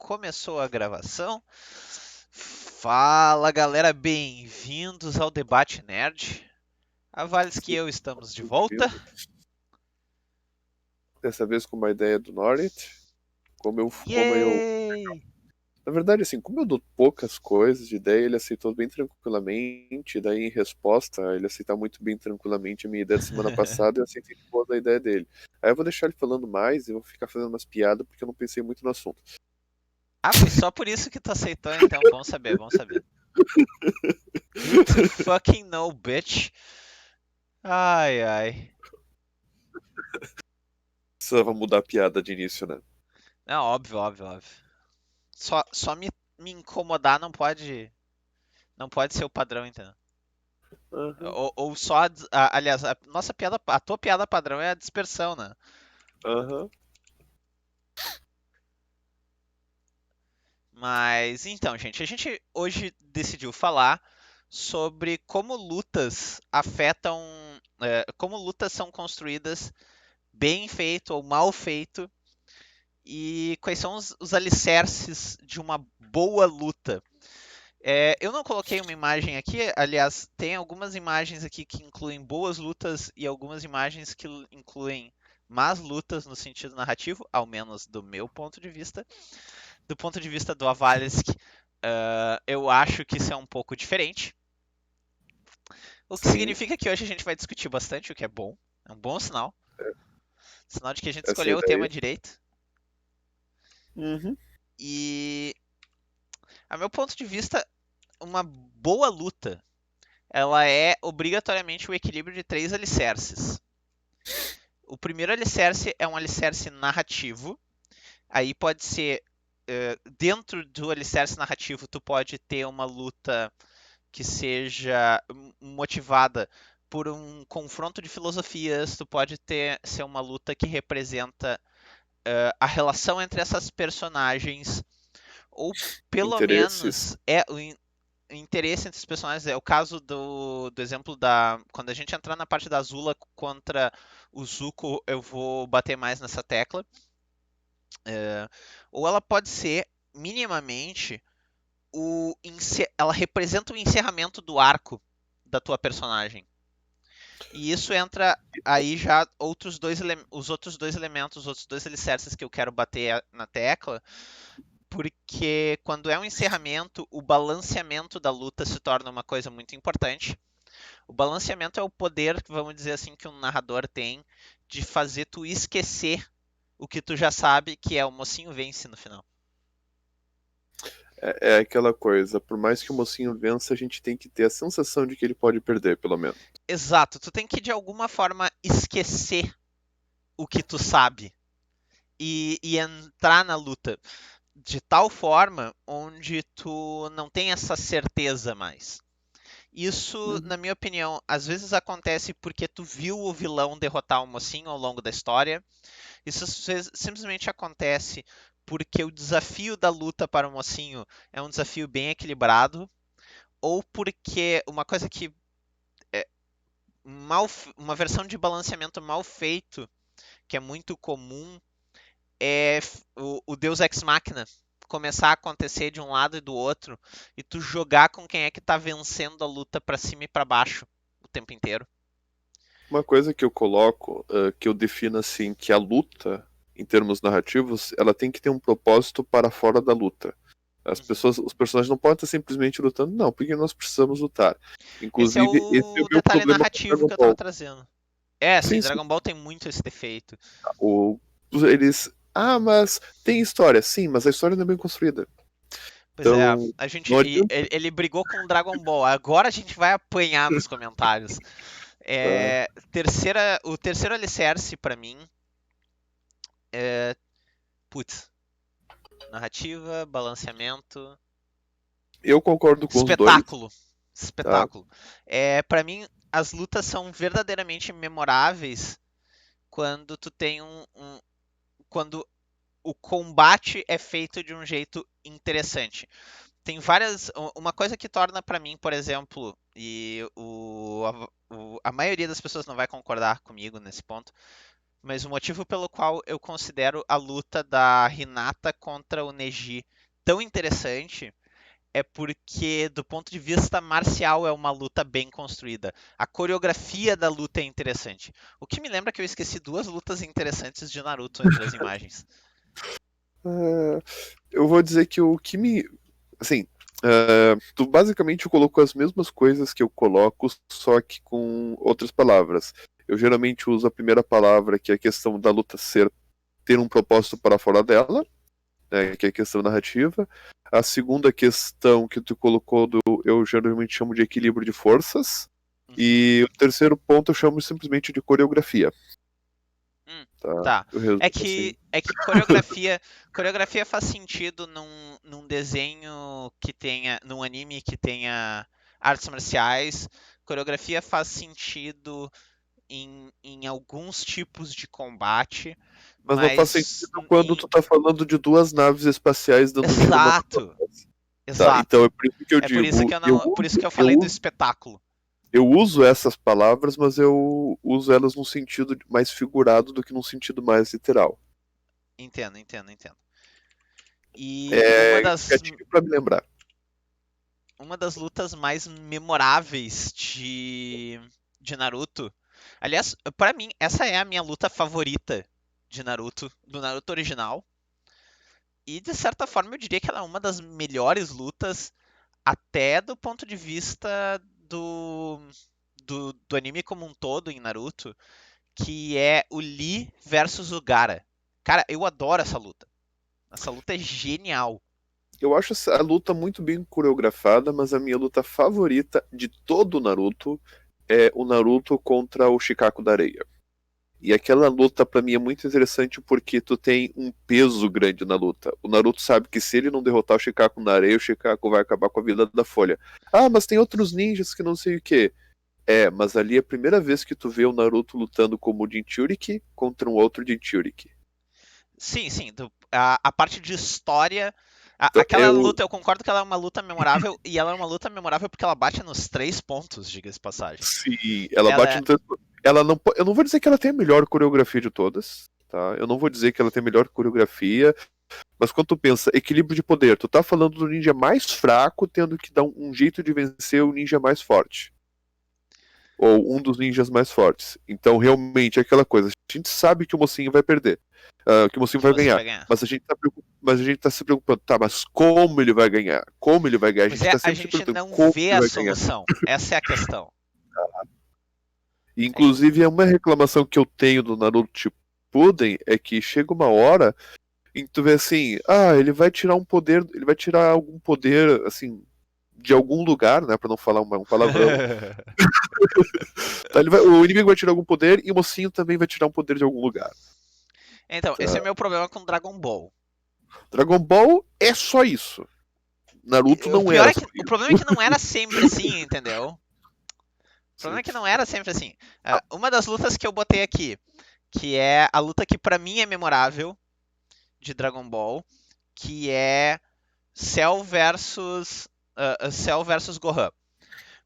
começou a gravação. Fala galera, bem-vindos ao Debate Nerd. A Valesky e eu estamos de volta. Dessa vez com uma ideia do Norit. Yay! Na verdade, assim, como eu dou poucas coisas de ideia, ele aceitou bem tranquilamente. Daí, em resposta, ele aceitar muito bem tranquilamente a minha ideia da semana passada, eu aceitei toda a ideia dele. Aí eu vou deixar ele falando mais e vou ficar fazendo umas piadas porque eu não pensei muito no assunto. Ah, foi só por isso que tu aceitou, então. Bom saber, bom saber. Good to fucking know, bitch. Ai, ai. Precisava mudar a piada de início, né? Não, óbvio, óbvio, óbvio. Só me incomodar não pode ser o padrão, entendeu? Aham, Ou só, aliás, a tua piada padrão é a dispersão, né? aham. Mas então, gente, a gente hoje decidiu falar sobre como lutas afetam, como lutas são construídas bem feito ou mal feito e quais são os alicerces de uma boa luta. Eu não coloquei uma imagem aqui, aliás, tem algumas imagens aqui que incluem boas lutas e algumas imagens que incluem más lutas no sentido narrativo, ao menos do meu ponto de vista. Do ponto de vista do Avalsk, eu acho que isso é um pouco diferente. O que Sim, significa que hoje a gente vai discutir bastante, o que é bom. É um bom sinal. Sinal de que a gente essa escolheu o tema ideia. direito. Uhum. E, a meu ponto de vista, uma boa luta, ela é obrigatoriamente o equilíbrio de três alicerces. O primeiro alicerce é um alicerce narrativo. Aí pode ser, dentro do alicerce narrativo, tu pode ter uma luta que seja motivada por um confronto de filosofias, tu pode ser uma luta que representa a relação entre essas personagens, ou pelo Interesses. menos o interesse entre os personagens. É o caso do exemplo da. Quando a gente entrar na parte da Azula contra o Zuko, eu vou bater mais nessa tecla. Ou ela pode ser minimamente ela representa o encerramento do arco da tua personagem. E isso entra aí já os outros dois elementos, os outros dois alicerces que eu quero bater na tecla, porque quando é um encerramento, o balanceamento da luta se torna uma coisa muito importante. O balanceamento é o poder, vamos dizer assim, que um narrador tem de fazer tu esquecer o que tu já sabe, que é o mocinho vence no final. É aquela coisa, por mais que o mocinho vença, a gente tem que ter a sensação de que ele pode perder, pelo menos. Exato, tu tem que de alguma forma esquecer o que tu sabe e entrar na luta de tal forma onde tu não tem essa certeza mais. Isso, Uhum. na minha opinião, às vezes acontece porque tu viu o vilão derrotar o mocinho ao longo da história. Isso às vezes simplesmente acontece porque o desafio da luta para o mocinho é um desafio bem equilibrado, ou porque uma coisa que uma versão de balanceamento mal feito, que é muito comum, é o Deus Ex Machina começar a acontecer de um lado e do outro e tu jogar com quem é que tá vencendo a luta pra cima e pra baixo o tempo inteiro. Uma coisa que eu coloco, que eu defino assim, que a luta, em termos narrativos, ela tem que ter um propósito para fora da luta. Uhum. Os personagens não podem estar simplesmente lutando, não, porque nós precisamos lutar. Esse é Inclusive, esse é o o meu detalhe problema com narrativo Dragon que eu tava Ball. trazendo. É, assim, Sim, sim. Dragon Ball tem muito esse defeito. O, eles. Ah, mas tem história. Sim, mas a história não é bem construída. Pois é, Então, não adianta. ele brigou com o Dragon Ball. Agora a gente vai apanhar nos comentários. Ah, O terceiro alicerce pra mim é, putz, narrativa, balanceamento, eu concordo com os dois, espetáculo. tá? Espetáculo. Para mim, as lutas são verdadeiramente memoráveis quando tu tem quando o combate é feito de um jeito interessante. Tem várias. Uma coisa que torna pra mim, por exemplo, e a maioria das pessoas não vai concordar comigo nesse ponto, mas o motivo pelo qual eu considero a luta da Hinata contra o Neji tão interessante é porque, do ponto de vista marcial, é uma luta bem construída. A coreografia da luta é interessante. O que me lembra que eu esqueci duas lutas interessantes de Naruto entre as imagens. Ah, eu vou dizer que o que me. Assim, tu basicamente colocou as mesmas coisas que eu coloco, só que com outras palavras. Eu geralmente uso a primeira palavra, que é a questão da luta ter um propósito para fora dela, né, que é a questão narrativa. A segunda questão que tu colocou, eu geralmente chamo de equilíbrio de forças. Uhum. E o terceiro ponto eu chamo simplesmente de coreografia. Hum, Tá? tá. Eu resumo É assim. que, é que coreografia faz sentido num desenho que tenha, num anime que tenha artes marciais. Coreografia faz sentido em alguns tipos de combate, Mas não faz mas sentido quando tu tá falando de duas naves espaciais dando um tiro uma na exato, outra. Tá, então exato. é por isso que eu É por isso digo, que eu não, por isso que eu eu falei do uso, espetáculo. eu uso essas palavras, mas eu uso elas num sentido mais figurado do que num sentido mais literal. Entendo, entendo, entendo. E É gatilho pra me lembrar. uma das lutas mais memoráveis de Naruto. Aliás, pra mim, essa é a minha luta favorita de Naruto, do Naruto original. E de certa forma eu diria que ela é uma das melhores lutas, até do ponto de vista do anime como um todo em Naruto, que é o Lee versus o Gaara. Cara, eu adoro essa luta. Essa luta é genial. Eu acho a luta muito bem coreografada, mas a minha luta favorita de todo o Naruto é o Naruto contra o Shikaku da Areia. E aquela luta pra mim é muito interessante porque tu tem um peso grande na luta. O Naruto sabe que se ele não derrotar o Shikaku na areia, o Shikaku vai acabar com a vida da Folha. Ah, mas tem outros ninjas que não sei o que. É, mas ali é a primeira vez que tu vê o Naruto lutando como o Jinchuriki contra um outro Jinchuriki. Sim, sim. A parte de história. Então, Aquela luta, eu concordo que ela é uma luta memorável, e ela é uma luta memorável porque ela bate nos 3 pontos, diga-se de passagem. se ela Ela bate é. no ela não, eu não vou dizer que ela tem a melhor coreografia de todas, tá? Eu não vou dizer que ela tem a melhor coreografia, mas quando tu pensa equilíbrio de poder, tu tá falando do ninja mais fraco tendo que dar um jeito de vencer o ninja mais forte. Ou um dos ninjas mais fortes. Então, realmente, é aquela coisa. A gente sabe que o mocinho vai perder. Que o mocinho Que vai você ganhar. vai ganhar. Mas a gente tá se preocupando. Tá, mas como ele vai ganhar? Como ele vai ganhar? A Pois gente é, tá a sempre se gente perguntando não como vê ele a vai ganhar. solução. Essa é a questão. E, É que- inclusive, é uma reclamação que eu tenho do Naruto Shippuden é que chega uma hora em que tu vê assim, ele vai tirar um poder, ele vai tirar algum poder, assim, de algum lugar, né, pra não falar um palavrão. Tá, o inimigo vai tirar algum poder e o mocinho também vai tirar um poder de algum lugar. Então, esse é o Tá? meu problema com Dragon Ball. Dragon Ball é só isso. Naruto O não pior era é só que o problema é isso. que não era sempre assim, entendeu? O problema Sim. é que não era sempre assim. Uma das lutas que eu botei aqui, que é a luta que pra mim é memorável de Dragon Ball, que é Cell versus Gohan.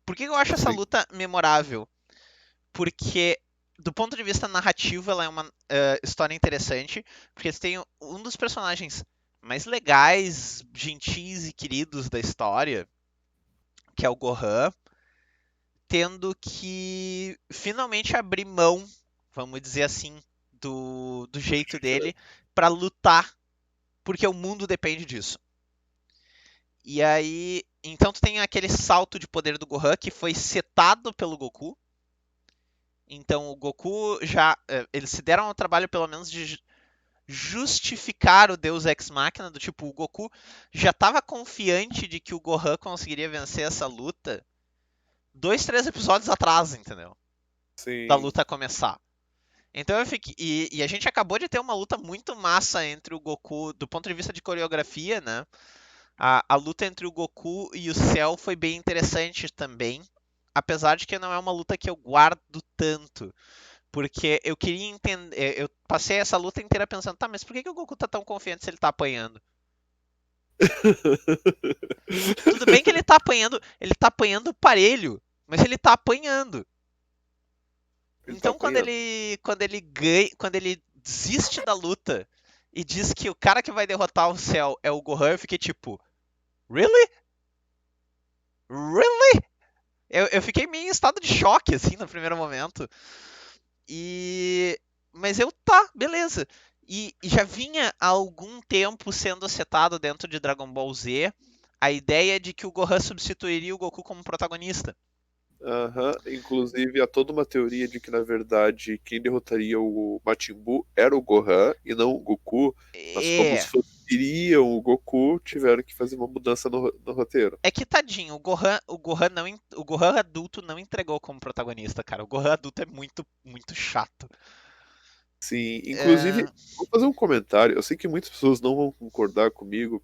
Por que eu acho essa Sim. luta memorável? Porque, do ponto de vista narrativo, ela é uma história interessante, porque você tem um dos personagens mais legais, gentis e queridos da história, que é o Gohan, tendo que finalmente abrir mão, vamos dizer assim, do jeito dele, para lutar, porque o mundo depende disso. E aí, então tu tem aquele salto de poder do Gohan que foi setado pelo Goku. Então o Goku já, eles se deram ao trabalho pelo menos de justificar o Deus Ex Machina, do tipo, o Goku já estava confiante de que o Gohan conseguiria vencer essa luta 2, 3 episódios atrás, entendeu? Da Sim. luta começar. Então eu fiquei. E a gente acabou de ter uma luta muito massa entre o Goku, do ponto de vista de coreografia, né? A luta entre o Goku e o Cell foi bem interessante também. Apesar de que não é uma luta que eu guardo tanto. Porque eu queria entender. Eu passei essa luta inteira pensando, tá, mas por que o Goku tá tão confiante se ele tá apanhando? Tudo bem que ele tá apanhando parelho, mas ele tá apanhando. Ele tá Então apanhando. quando ele desiste da luta e diz que o cara que vai derrotar o Cell é o Gohan, eu fiquei tipo, really? Really? Eu fiquei meio em estado de choque, assim, no primeiro momento. E. Mas beleza. E já vinha há algum tempo sendo setado dentro de Dragon Ball Z a ideia de que o Gohan substituiria o Goku como protagonista. Aham. Inclusive, há toda uma teoria de que, na verdade, quem derrotaria o Majin Buu era o Gohan e não o Goku, mas como os É. fãs queriam o Goku, tiveram que fazer uma mudança no roteiro. É que tadinho, o Gohan adulto não entregou como protagonista, cara. O Gohan adulto é muito, muito chato. Sim, inclusive, É, vou fazer um comentário. Eu sei que muitas pessoas não vão concordar comigo,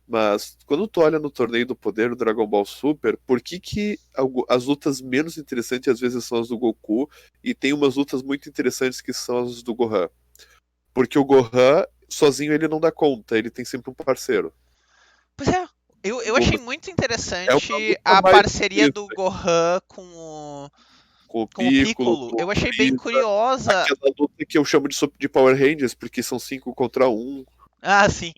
mas quando tu olha no Torneio do Poder do Dragon Ball Super, por que que as lutas menos interessantes às vezes são as do Goku e tem umas lutas muito interessantes que são as do Gohan? Porque o Gohan, sozinho, ele não dá conta, ele tem sempre um parceiro. Pois é, eu achei muito É uma interessante luta a mais parceria do honesta, Gohan com o com o Piccolo, Piccolo. com o Eu achei bem Freeza. curiosa. Aquela luta que eu chamo de Power Rangers, porque são 5 contra 1. Ah, sim.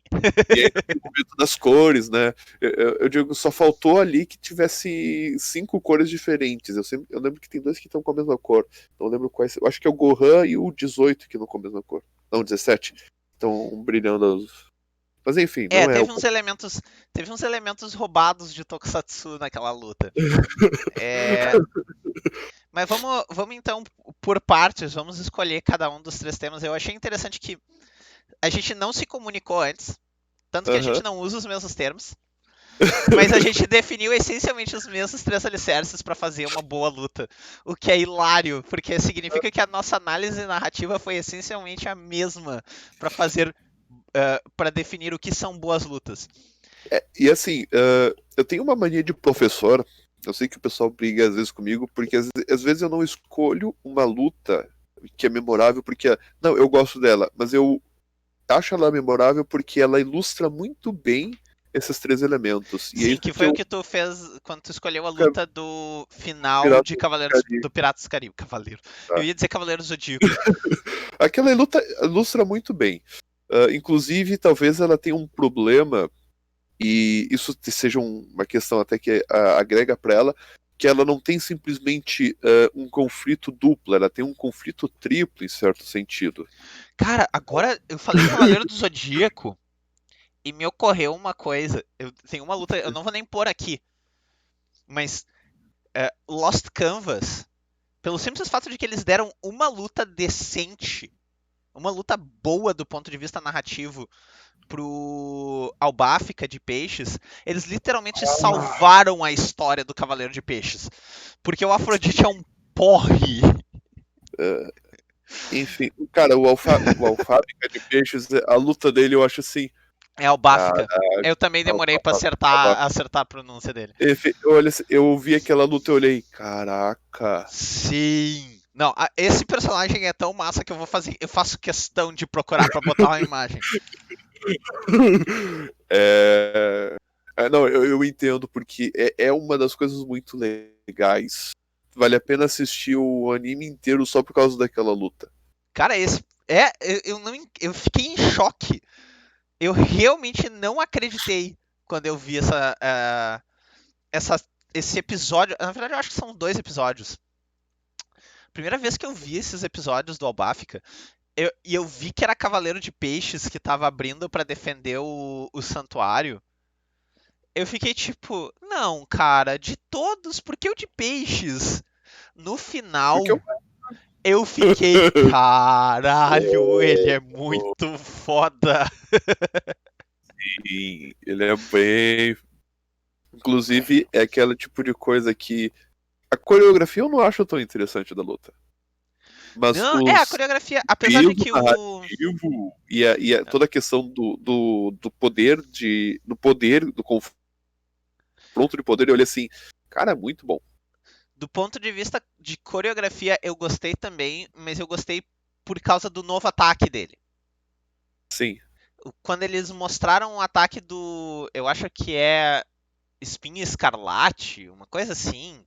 E ainda tem o momento das cores, né? Eu digo, só faltou ali que tivesse 5 cores diferentes. Eu lembro que tem dois que estão com a mesma cor. Não lembro quais. Eu acho que é o Gohan e o 18 que não com a mesma cor. Não, 17. Estão brilhando. Mas enfim, É, não é o. teve uns elementos roubados de Tokusatsu naquela luta. É, mas vamos então por partes, vamos escolher cada um dos três temas. Eu achei interessante que a gente não se comunicou antes, tanto que a gente Aham. não usa os mesmos termos, mas a gente definiu essencialmente os mesmos três alicerces para fazer uma boa luta, o que é hilário, porque significa que a nossa análise narrativa foi essencialmente a mesma para fazer, para definir o que são boas lutas. E assim, eu tenho uma mania de professor. Eu sei que o pessoal briga às vezes comigo, porque às vezes eu não escolho uma luta que é memorável, porque, não, eu gosto dela, mas eu acho ela memorável porque ela ilustra muito bem esses 3 elementos. E é Sim, isso que que foi o eu que tu fez quando tu escolheu a quero luta do final virar de do Cavaleiros Caribe, do Piratas do Caribe. Cavaleiro. Eu tá? ia dizer Cavaleiro do Zodíaco. Aquela luta ilustra muito bem. Inclusive, talvez ela tenha um problema, e isso seja uma questão até que agrega para ela, que ela não tem simplesmente um conflito duplo, ela tem um conflito triplo, em certo sentido. Cara, agora eu falei Cavaleiro do Zodíaco e me ocorreu uma coisa. Eu tenho uma luta, eu não vou nem pôr aqui, mas Lost Canvas, pelo simples fato de que eles deram uma luta decente, uma luta boa do ponto de vista narrativo pro Albáfica de Peixes, eles literalmente salvaram a história do Cavaleiro de Peixes. Porque o Afrodite é um porre. Uh, Enfim, cara, o Alfábrica de Peixes, a luta dele eu acho assim, É cara, Albáfica. Eu também demorei pra acertar a pronúncia dele. eu vi aquela luta e olhei, caraca. Sim. Não, esse personagem é tão massa que eu faço questão de procurar pra botar uma imagem. É, não, eu entendo, porque é uma das coisas muito legais. Vale a pena assistir o anime inteiro só por causa daquela luta. Cara, eu não eu fiquei em choque. Eu realmente não acreditei quando eu vi essa esse episódio. Na verdade, eu acho que são dois episódios. Primeira vez que eu vi esses episódios do Albáfica, eu vi que era Cavaleiro de Peixes que tava abrindo pra defender o santuário. Eu fiquei tipo, não, cara, de todos, por que o de Peixes? No Porque final, eu fiquei, caralho, ele é oh, muito foda. sim, ele é bem. Inclusive, é aquele tipo de coisa que. A coreografia eu não acho tão interessante da luta. Mas Não, a os coreografia, apesar de peso que o. narrativo toda a questão do poder, do confronto de poder, eu olhei assim, cara, é muito bom. Do ponto de vista de coreografia, eu gostei também, mas eu gostei por causa do novo ataque dele. Sim. Quando eles mostraram o ataque do. Eu acho que é Espinha Escarlate, uma coisa assim.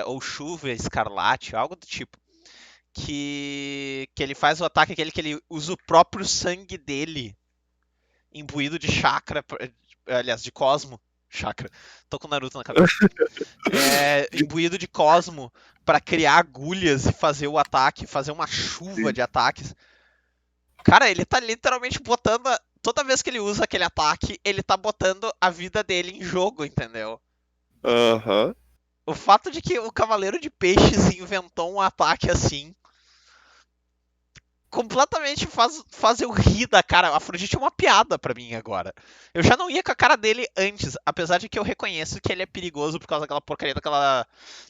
ou chuva escarlate, algo do tipo. Que ele faz o ataque aquele que ele usa o próprio sangue dele, imbuído de chakra, aliás, de cosmo. Chakra. Tô com Naruto na cabeça. Imbuído de cosmo pra criar agulhas e fazer o ataque, fazer uma chuva de ataques. Cara, ele tá literalmente botando. Toda vez que ele usa aquele ataque, ele tá botando a vida dele em jogo, entendeu? Aham. O fato de que o Cavaleiro de Peixes inventou um ataque assim completamente faz eu rir da cara. A Afrodite é uma piada pra mim agora. Eu já não ia com a cara dele antes, apesar de que eu reconheço que ele é perigoso por causa daquela porcaria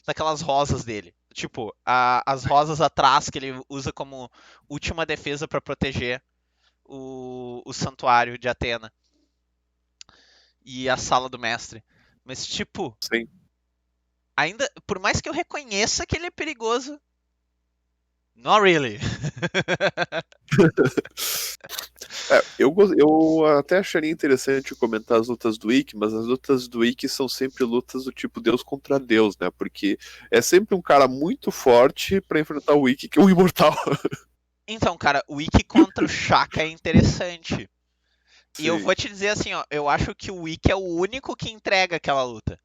daquelas rosas dele. Tipo, as rosas atrás que ele usa como última defesa pra proteger o santuário de Atena e a sala do mestre. Mas, tipo, Sim. ainda, por mais que eu reconheça que ele é perigoso, not really. Eu até acharia interessante comentar as lutas do Ikki, mas as lutas do Ikki são sempre lutas do tipo Deus contra Deus, né? Porque é sempre um cara muito forte pra enfrentar o Ikki, que é um imortal. Então, cara, o Ikki contra o Shaka é interessante. E eu Sim. vou te dizer assim, ó, eu acho que o Ikki é o único que entrega aquela luta.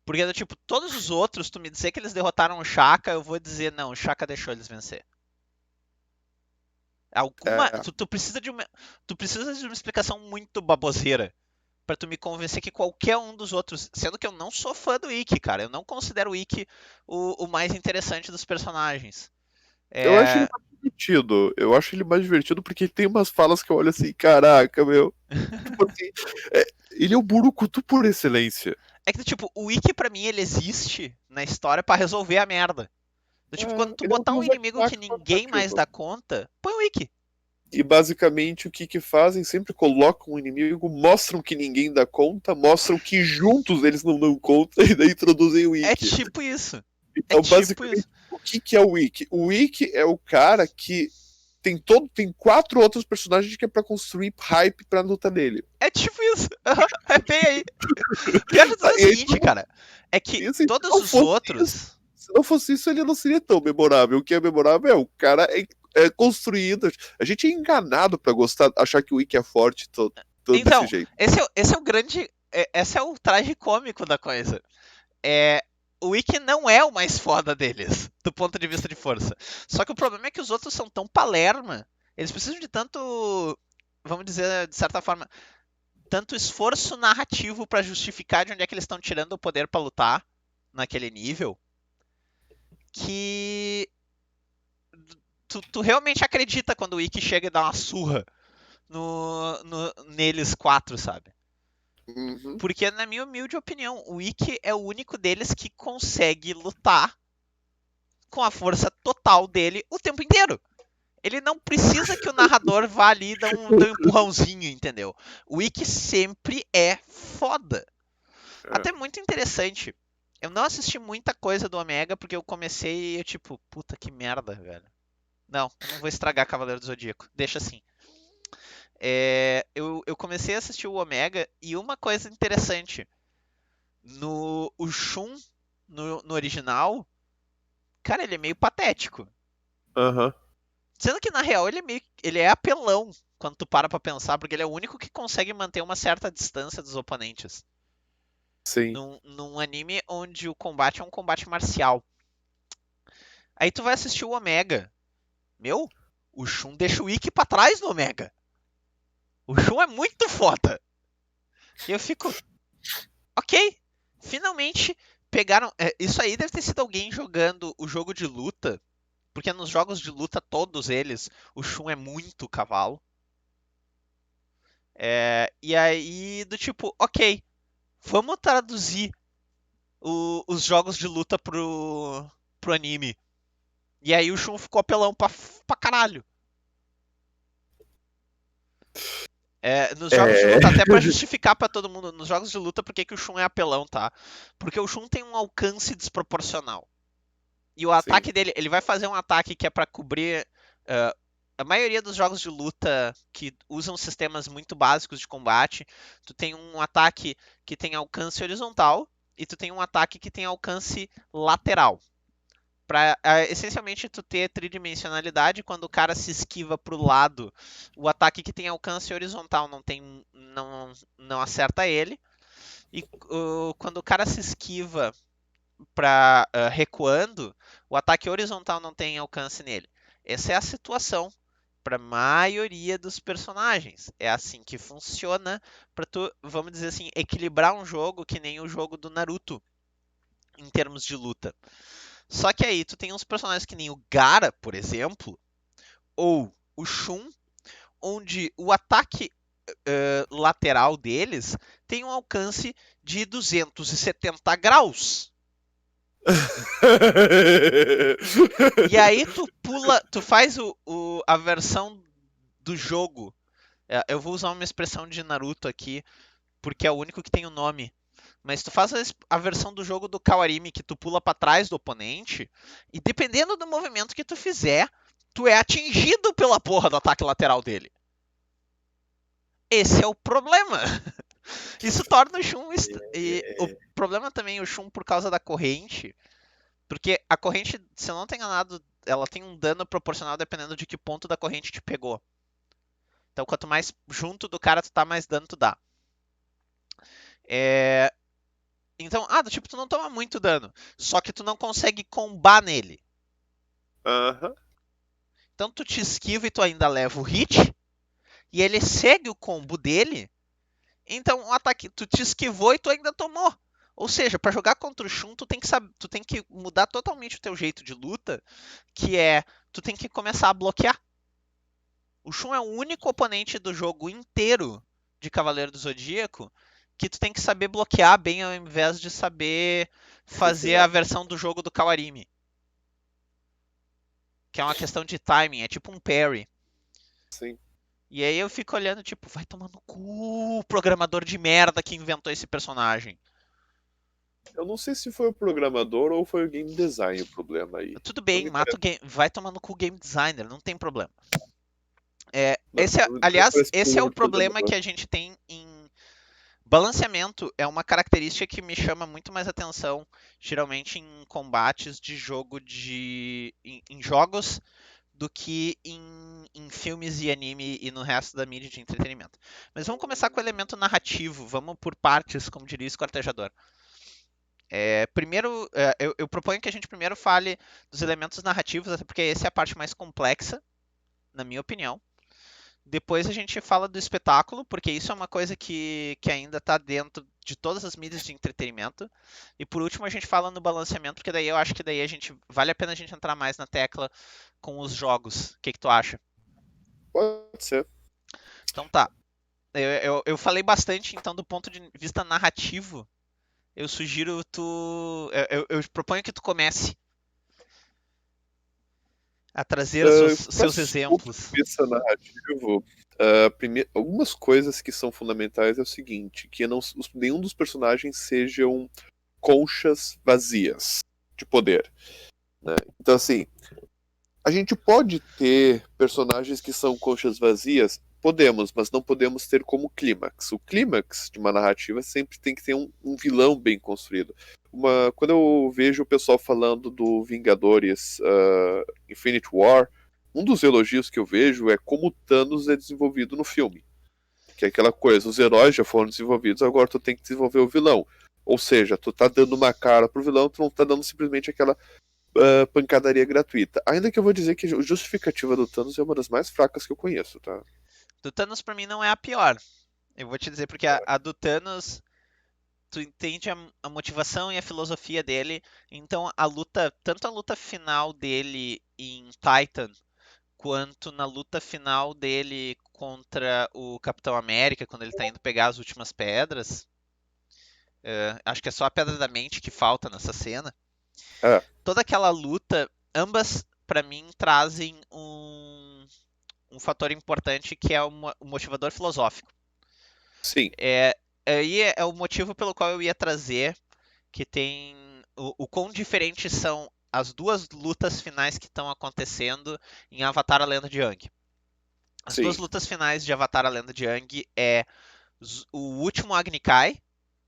Porque, tipo, todos os outros, tu me dizer que eles derrotaram o Shaka, eu vou dizer, não, o Shaka deixou eles vencer. É, Tu precisa de uma explicação muito baboseira pra tu me convencer que qualquer um dos outros, sendo que eu não sou fã do Ikki, cara, eu não considero o Ikki o mais interessante dos personagens. eu acho ele É, mais divertido. Eu acho ele mais divertido porque ele tem umas falas que eu olho assim, caraca, meu. Tipo assim, ele é o Burukutu por excelência. é que, tipo, o Ikki pra mim ele existe na história pra resolver a merda. Tipo, quando tu Ele é um botar um deus inimigo que ninguém mais narrativo. dá conta, põe o Ikki. E basicamente o que fazem? Sempre colocam um inimigo, mostram que ninguém dá conta, mostram que juntos eles não dão conta e daí introduzem o É Wiki. tipo isso. É Então, tipo basicamente, isso. o que é o Wiki? O Wiki é o cara que tem quatro outros personagens que é pra construir hype pra luta dele. É tipo isso. É bem aí. Pior de tudo é o E aí, seguinte, cara. É que e assim, todos os outros. se não fosse isso, ele não seria tão memorável. O que é memorável é o cara é construído. A gente é enganado pra gostar, achar que o Wiki é forte todo desse Então, jeito. esse é o grande. Esse é o traje cômico da coisa. É, o Ikki não é o mais foda deles, do ponto de vista de força. Só que o problema é que os outros são tão palerma. Eles precisam de tanto. Vamos dizer, de certa forma, tanto esforço narrativo pra justificar de onde é que eles estão tirando o poder pra lutar naquele nível, que tu realmente acredita quando o Ikki chega e dá uma surra neles quatro, sabe? Uhum. Porque, na minha humilde opinião, o Ikki é o único deles que consegue lutar com a força total dele o tempo inteiro. Ele não precisa que o narrador vá ali e dê um empurrãozinho, entendeu? O Ikki sempre é foda. É, Até muito interessante. Eu não assisti muita coisa do Omega porque eu comecei e eu tipo, puta que merda, velho. Não, eu não vou estragar Cavaleiro do Zodíaco. Deixa assim. Eu comecei a assistir o Omega e uma coisa interessante. O Shun, no original, cara, ele é meio patético. aham, Sendo que na real ele é apelão quando tu para pra pensar, porque ele é o único que consegue manter uma certa distância dos oponentes. sim. Num anime onde o combate é um combate marcial. Aí tu vai assistir o Omega. Meu, o Shun deixa o Ikki pra trás no Omega. O Shun é muito foda. E eu fico, ok, finalmente pegaram. Isso aí deve ter sido alguém jogando o jogo de luta. Porque nos jogos de luta, todos eles, o Shun é muito cavalo. E aí, do tipo, ok, vamos traduzir os jogos de luta pro anime. E aí o Shun ficou apelão pra caralho. Nos jogos de É. luta, até pra justificar pra todo mundo, nos jogos de luta, por que o Shun é apelão, tá? Porque o Shun tem um alcance desproporcional. E o Sim, ataque dele, ele vai fazer um ataque que é pra cobrir. A maioria dos jogos de luta que usam sistemas muito básicos de combate, tu tem um ataque que tem alcance horizontal e tu tem um ataque que tem alcance lateral. Para essencialmente tu ter tridimensionalidade, quando o cara se esquiva pro lado, o ataque que tem alcance horizontal não acerta ele. E quando o cara se esquiva para recuando, o ataque horizontal não tem alcance nele. Essa é a situação para a maioria dos personagens. É assim que funciona para tu, vamos dizer assim, equilibrar um jogo que nem o jogo do Naruto em termos de luta. Só que aí tu tem uns personagens que nem o Gaara, por exemplo, ou o Shun, onde o ataque lateral deles tem um alcance de 270 graus. E aí tu pula, tu faz a versão do jogo. Eu vou usar uma expressão de Naruto aqui, porque é o único que tem o nome. Mas tu faz a versão do jogo do Kawarimi, que tu pula para trás do oponente, e dependendo do movimento que tu fizer, tu é atingido pela porra do ataque lateral dele. Esse é o problema. Isso torna o Shun. E o problema também, o Shun, por causa da corrente. Porque a corrente, se eu não tenho enganado, ela tem um dano proporcional dependendo de que ponto da corrente te pegou. Então, quanto mais junto do cara tu tá, mais dano tu dá. Então, do tipo, tu não toma muito dano. Só que tu não consegue combar nele. Aham. Então tu te esquiva e tu ainda leva o hit. E ele segue o combo dele. Então o ataque, tu te esquivou e tu ainda tomou. Ou seja, para jogar contra o Shun, tu tem que mudar totalmente o teu jeito de luta, que é, tu tem que começar a bloquear. O Shun é o único oponente do jogo inteiro de Cavaleiro do Zodíaco que tu tem que saber bloquear bem ao invés de saber fazer a versão do jogo do Kawarimi. Que é uma questão de timing, é tipo um parry. Sim. E aí eu fico olhando, tipo, vai tomar no cu, programador de merda que inventou esse personagem. Eu não sei se foi o programador ou foi o game design o problema aí. Tudo Não bem, me mata o parece, game, vai tomar no cu game designer, não tem problema. não me Aliás, parece esse é problema o do problema programador. que a gente tem em balanceamento. É uma característica que me chama muito mais atenção, geralmente em combates de jogo em jogos do que em filmes e anime e no resto da mídia de entretenimento. Mas vamos começar com o elemento narrativo, vamos por partes, como diria o esquartejador. Primeiro, eu proponho que a gente primeiro fale dos elementos narrativos, até porque essa é a parte mais complexa, na minha opinião. Depois a gente fala do espetáculo, porque isso é uma coisa que ainda está dentro de todas as mídias de entretenimento. E por último a gente fala no balanceamento, porque daí eu acho que daí vale a pena a gente entrar mais na tecla com os jogos. O que tu acha? Pode ser. Então tá. Eu falei bastante, então, do ponto de vista narrativo. Eu sugiro tu. Eu proponho que tu comece a trazer Para seus ponto exemplos. de vista narrativo, algumas coisas que são fundamentais é o seguinte, que nenhum dos personagens sejam conchas vazias de poder, né? Então, assim, a gente pode ter personagens que são conchas vazias? Podemos, mas não podemos ter como clímax. O clímax de uma narrativa sempre tem que ter um vilão bem construído. Quando eu vejo o pessoal falando do Vingadores Infinite War, um dos elogios que eu vejo é como o Thanos é desenvolvido no filme. Que é aquela coisa, os heróis já foram desenvolvidos, agora tu tem que desenvolver o vilão. Ou seja, tu tá dando uma cara pro vilão, tu não tá dando simplesmente aquela pancadaria gratuita. Ainda que eu vou dizer que a justificativa do Thanos é uma das mais fracas que eu conheço, tá? Do Thanos pra mim não é a pior. Eu vou te dizer porque a do Thanos, tu entende a motivação e a filosofia dele. Então a luta, tanto a luta final dele em Titan, quanto na luta final dele contra o Capitão América, quando ele tá indo pegar as últimas pedras. Acho que é só a Pedra da Mente que falta nessa cena. É, Toda aquela luta, ambas, pra mim, trazem um fator importante que é o motivador filosófico. sim, Aí é o motivo pelo qual eu ia trazer que tem o quão diferentes são as duas lutas finais que estão acontecendo em Avatar: A Lenda de Aang. As duas sim. lutas finais de Avatar: A Lenda de Aang é o último Agni Kai,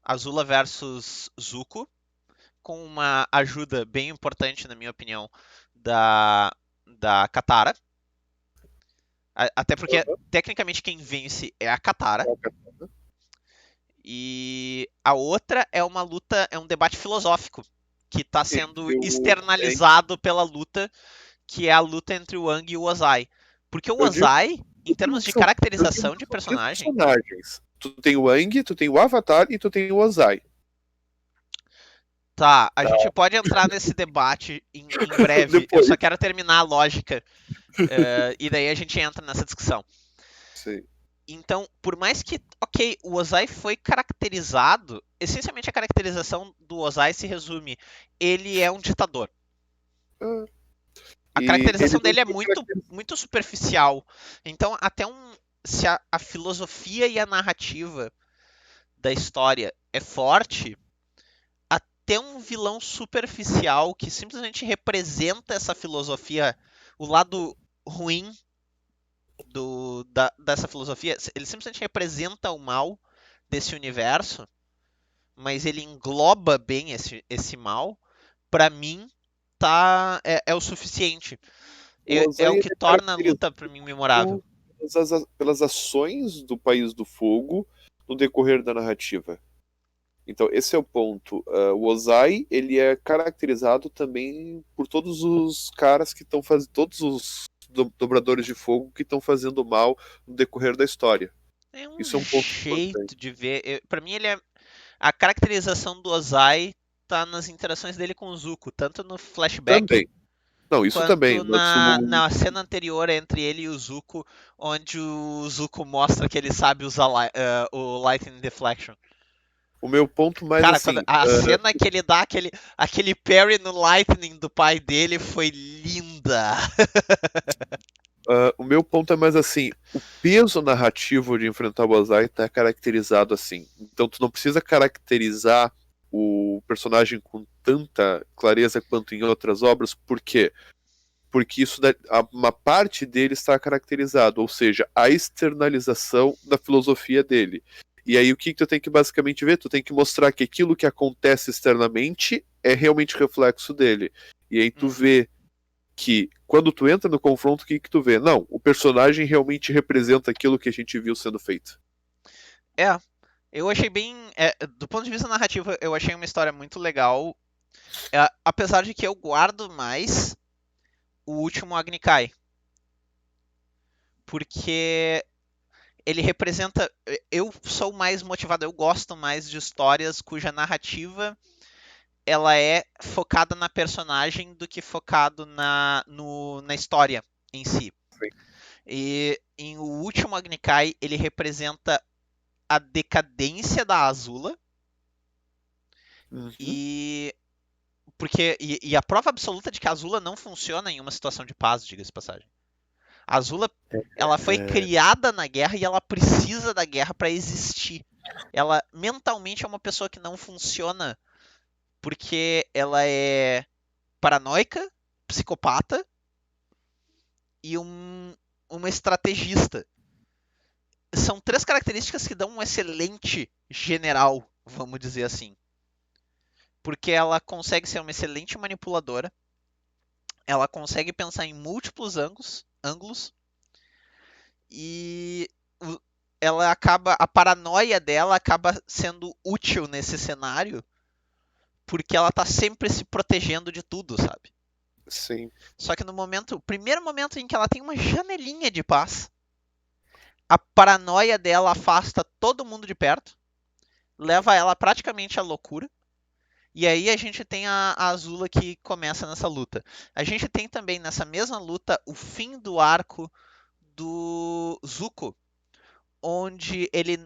Azula versus Zuko, com uma ajuda bem importante, na minha opinião, da Katara. Até porque, Aham. tecnicamente, quem vence é a Katara. Coloca. E a outra é uma luta, é um debate filosófico, que está sendo Entre o Aang, externalizado pela luta, que é a luta entre o Aang e o Ozai. Porque o eu digo, Ozai, em termos de eu digo caracterização que de são três personagem, personagens. Tu tem o Aang, tu tem o Avatar e tu tem o Ozai. tá, a Tá? gente pode entrar nesse debate em breve. Eu Depois. só quero terminar a lógica, e daí a gente entra nessa discussão. Sim. Então, por mais que, ok, o Ozai foi caracterizado, essencialmente a caracterização do Ozai se resume, ele é um ditador. Ah, A e ele caracterização não dele é foi muito, caracterizado. muito superficial. Então, se a filosofia e a narrativa da história é forte, até um vilão superficial que simplesmente representa essa filosofia, o lado ruim dessa filosofia, ele simplesmente representa o mal desse universo, mas ele engloba bem esse mal, pra mim é o suficiente. O É Ozai o ele que é torna a caracterizado luta pra mim memorável. pelas ações do País do Fogo no decorrer da narrativa. Então, esse é o ponto. O Ozai, ele é caracterizado também por todos os caras que estão fazendo, todos os dobradores de fogo que estão fazendo mal no decorrer da história. É um Isso é um ponto importante. jeito de ver. Pra mim, a caracterização do Ozai tá nas interações dele com o Zuko, tanto no flashback Também. Não, isso também, quanto mas na cena anterior entre ele e o Zuko, onde o Zuko mostra que ele sabe usar o Lightning Deflection. o meu ponto mais Cara, quando assim, a cena que ele dá aquele parry no Lightning do pai dele foi linda. o meu ponto é mais assim, o peso narrativo de enfrentar o Ozai está caracterizado assim. Então tu não precisa caracterizar o personagem com tanta clareza quanto em outras obras, por quê? Porque uma parte dele está caracterizado, ou seja, a externalização da filosofia dele. E aí o que tu tem que basicamente ver? Tu tem que mostrar que aquilo que acontece externamente é realmente reflexo dele. E aí tu Uhum. vê que quando tu entra no confronto, o que tu vê? Não, o personagem realmente representa aquilo que a gente viu sendo feito. É, eu achei bem. Do ponto de vista narrativo, eu achei uma história muito legal. Apesar de que eu guardo mais o último Agni Kai. Porque ele representa. Eu sou mais motivado, eu gosto mais de histórias cuja narrativa ela é focada na personagem do que focado na história em si. Sim. E em o último Agni Kai, ele representa a decadência da Azula Uhum. e e a prova absoluta de que a Azula não funciona em uma situação de paz, diga-se de passagem. A Azula, ela foi É, criada na guerra e ela precisa da guerra para existir. Ela mentalmente é uma pessoa que não funciona porque ela é paranoica, psicopata e uma estrategista. São três características que dão um excelente general, vamos dizer assim. Porque ela consegue ser uma excelente manipuladora, ela consegue pensar em múltiplos ângulos e a paranoia dela acaba sendo útil nesse cenário porque ela tá sempre se protegendo de tudo, sabe? sim. Só que primeiro momento em que ela tem uma janelinha de paz, a paranoia dela afasta todo mundo de perto, leva ela praticamente à loucura. E aí a gente tem a Azula que começa nessa luta. A gente tem também nessa mesma luta o fim do arco do Zuko, onde ele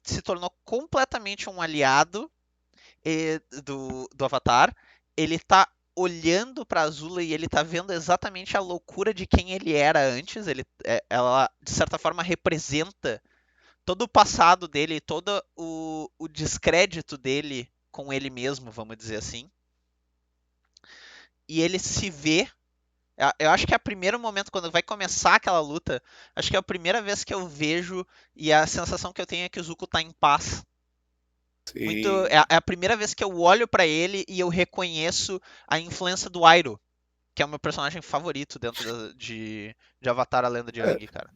se tornou completamente um aliado do Avatar. Ele tá olhando para Azula e ele tá vendo exatamente a loucura de quem ele era antes. Ela, de certa forma, representa todo o passado dele, todo o descrédito dele com ele mesmo, vamos dizer assim. E ele se vê. Eu acho que é o primeiro momento, quando vai começar aquela luta, acho que é a primeira vez que eu vejo e a sensação que eu tenho é que o Zuko tá em paz. Muito, Sim. é a primeira vez que eu olho pra ele e eu reconheço a influência do Iroh, que é o meu personagem favorito dentro de Avatar, a Lenda de É. Aang, cara.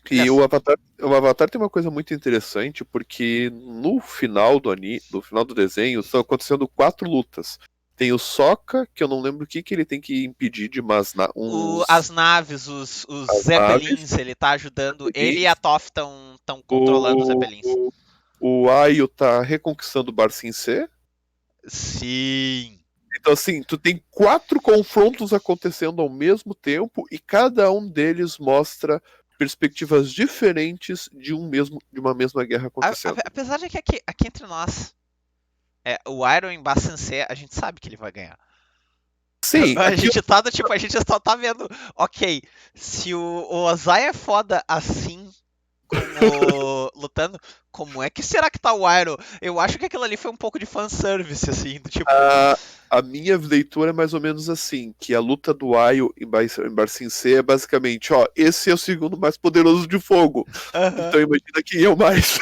E o Aliás, Avatar tem uma coisa muito interessante, porque no final no final do desenho, estão acontecendo 4 lutas. Tem o Sokka, que eu não lembro o que ele tem que impedir de as naves, os as naves, Zeppelins, ele tá ajudando. Ele e a Zeppelins. Toph estão controlando os O, Zeppelins. o, o Aio tá reconquistando o Bar Singse. Sim. Então, assim, tu tem 4 confrontos acontecendo ao mesmo tempo e cada um deles mostra perspectivas diferentes de uma mesma guerra acontecendo. Apesar de que aqui entre nós, o Iron em Bassancé, a gente sabe que ele vai ganhar. Sim, A aqui gente tá do tipo, a gente só tá vendo, ok, se o Ozai é foda assim, como lutando, como é que será que tá o Iroh? Eu acho que aquilo ali foi um pouco de fanservice, assim, do tipo. a minha leitura é mais ou menos assim, que a luta do Aio em Bar Singse é basicamente, ó, esse é o segundo mais poderoso de fogo. Aham. Então imagina quem é o mais.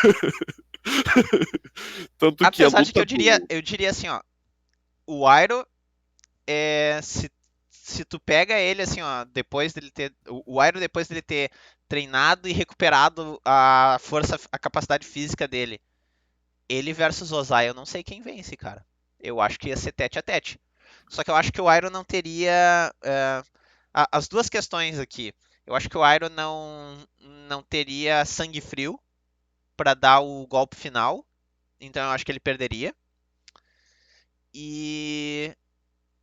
Tanto que a Apesar de que luta eu diria assim, ó, o Iroh se tu pega ele assim, ó, depois dele ter o Iroh depois dele ter treinado e recuperado a força, a capacidade física dele, ele versus Ozai, eu não sei quem vence, cara. Eu acho que ia ser tete a tete. Só que eu acho que o Iroh não teria as duas questões aqui. Eu acho que o Iroh não teria sangue frio para dar o golpe final, então eu acho que ele perderia. E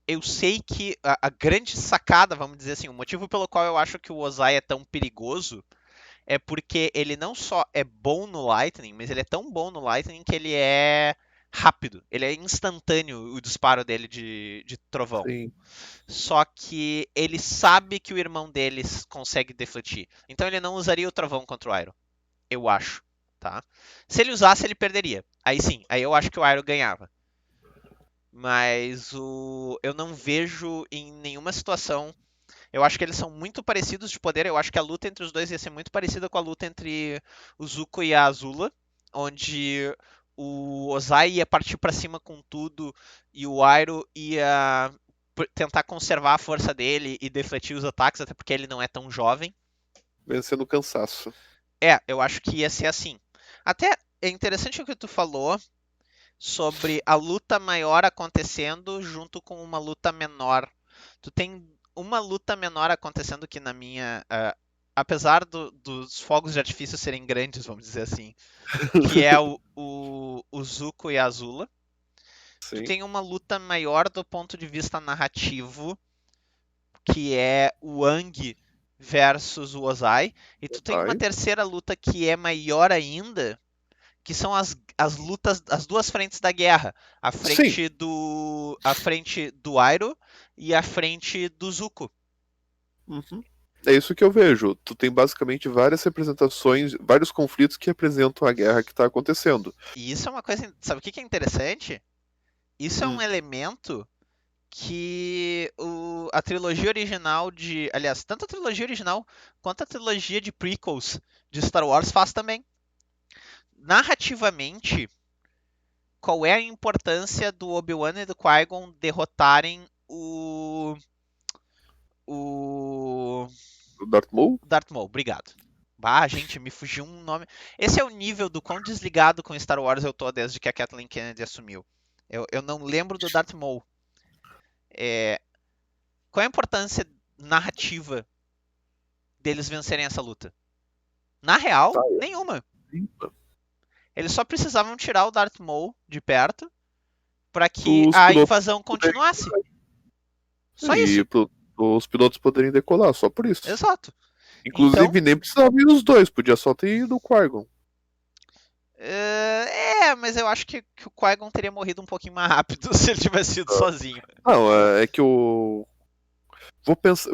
eu sei que a grande sacada, vamos dizer assim, o motivo pelo qual eu acho que o Ozai é tão perigoso é porque ele não só é bom no Lightning, mas ele é tão bom no Lightning que ele é rápido. Ele é instantâneo o disparo dele de trovão. sim, Só que ele sabe que o irmão deles consegue defletir. Então ele não usaria o trovão contra o Iroh. Eu acho. Tá? Se ele usasse, ele perderia. Aí sim, aí eu acho que o Iroh ganhava. Mas eu não vejo em nenhuma situação. Eu acho que eles são muito parecidos de poder. Eu acho que a luta entre os dois ia ser muito parecida com a luta entre o Zuko e a Azula, onde o Ozai ia partir para cima com tudo e o Iroh ia tentar conservar a força dele e defletir os ataques, até porque ele não é tão jovem. vencendo o cansaço. Eu acho que ia ser assim. Até é interessante o que tu falou sobre a luta maior acontecendo junto com uma luta menor. Tu tem uma luta menor acontecendo que na minha. Apesar dos fogos de artifício serem grandes, vamos dizer assim, que é o Zuko e a Azula. Tu Sim, tem uma luta maior do ponto de vista narrativo, que é o Aang versus o Ozai. E tu tem uma vai. terceira luta que é maior ainda, que são as lutas, as duas frentes da guerra. Sim. A frente do Iroh e a frente do Zuko. Uhum. É isso que eu vejo. Tu tem basicamente várias representações, vários conflitos que representam a guerra que está acontecendo. E isso é uma coisa, sabe o que é interessante? Isso é um Hum, elemento que a trilogia original aliás, tanto a trilogia original quanto a trilogia de prequels de Star Wars faz também. Narrativamente, qual é a importância do Obi-Wan e do Qui-Gon derrotarem o o Darth Maul? Darth Maul, obrigado. Bah, gente, me fugiu um nome. Esse é o nível do quão desligado com Star Wars eu tô desde que a Kathleen Kennedy assumiu. Eu não lembro do Darth Maul. É, qual é a importância narrativa deles vencerem essa luta? Na Tá, real, nenhuma. sim. Eles só precisavam tirar o Darth Maul de perto para que Os a pilotos invasão poderem, continuasse. Só isso. e os pilotos poderem decolar, só por isso. Exato. Então, Inclusive, nem precisava ir os dois, podia só ter ido o Qui-Gon. mas eu acho que o Qui-Gon teria morrido um pouquinho mais rápido se ele tivesse ido sozinho. Não, é que o. Vou pensa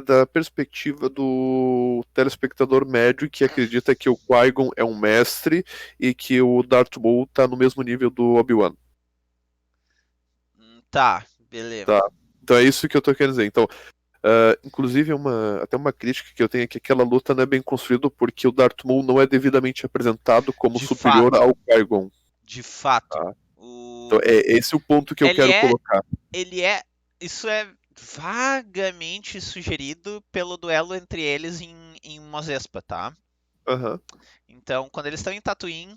da perspectiva do telespectador médio que acredita que o Qui-Gon é um mestre e que o Darth Maul tá no mesmo nível do Obi-Wan. Tá, beleza. Tá? Então é isso que eu tô querendo dizer. Então, Inclusive, até uma crítica que eu tenho é que aquela luta não é bem construída porque o Darth Maul não é devidamente apresentado como De superior fato, ao Qui-Gon. de fato. Tá? Então, é esse o ponto que eu Ele quero é, colocar. ele é, isso é vagamente sugerido pelo duelo entre eles em Mos Espa, tá? Aham. Então, quando eles estão em Tatooine,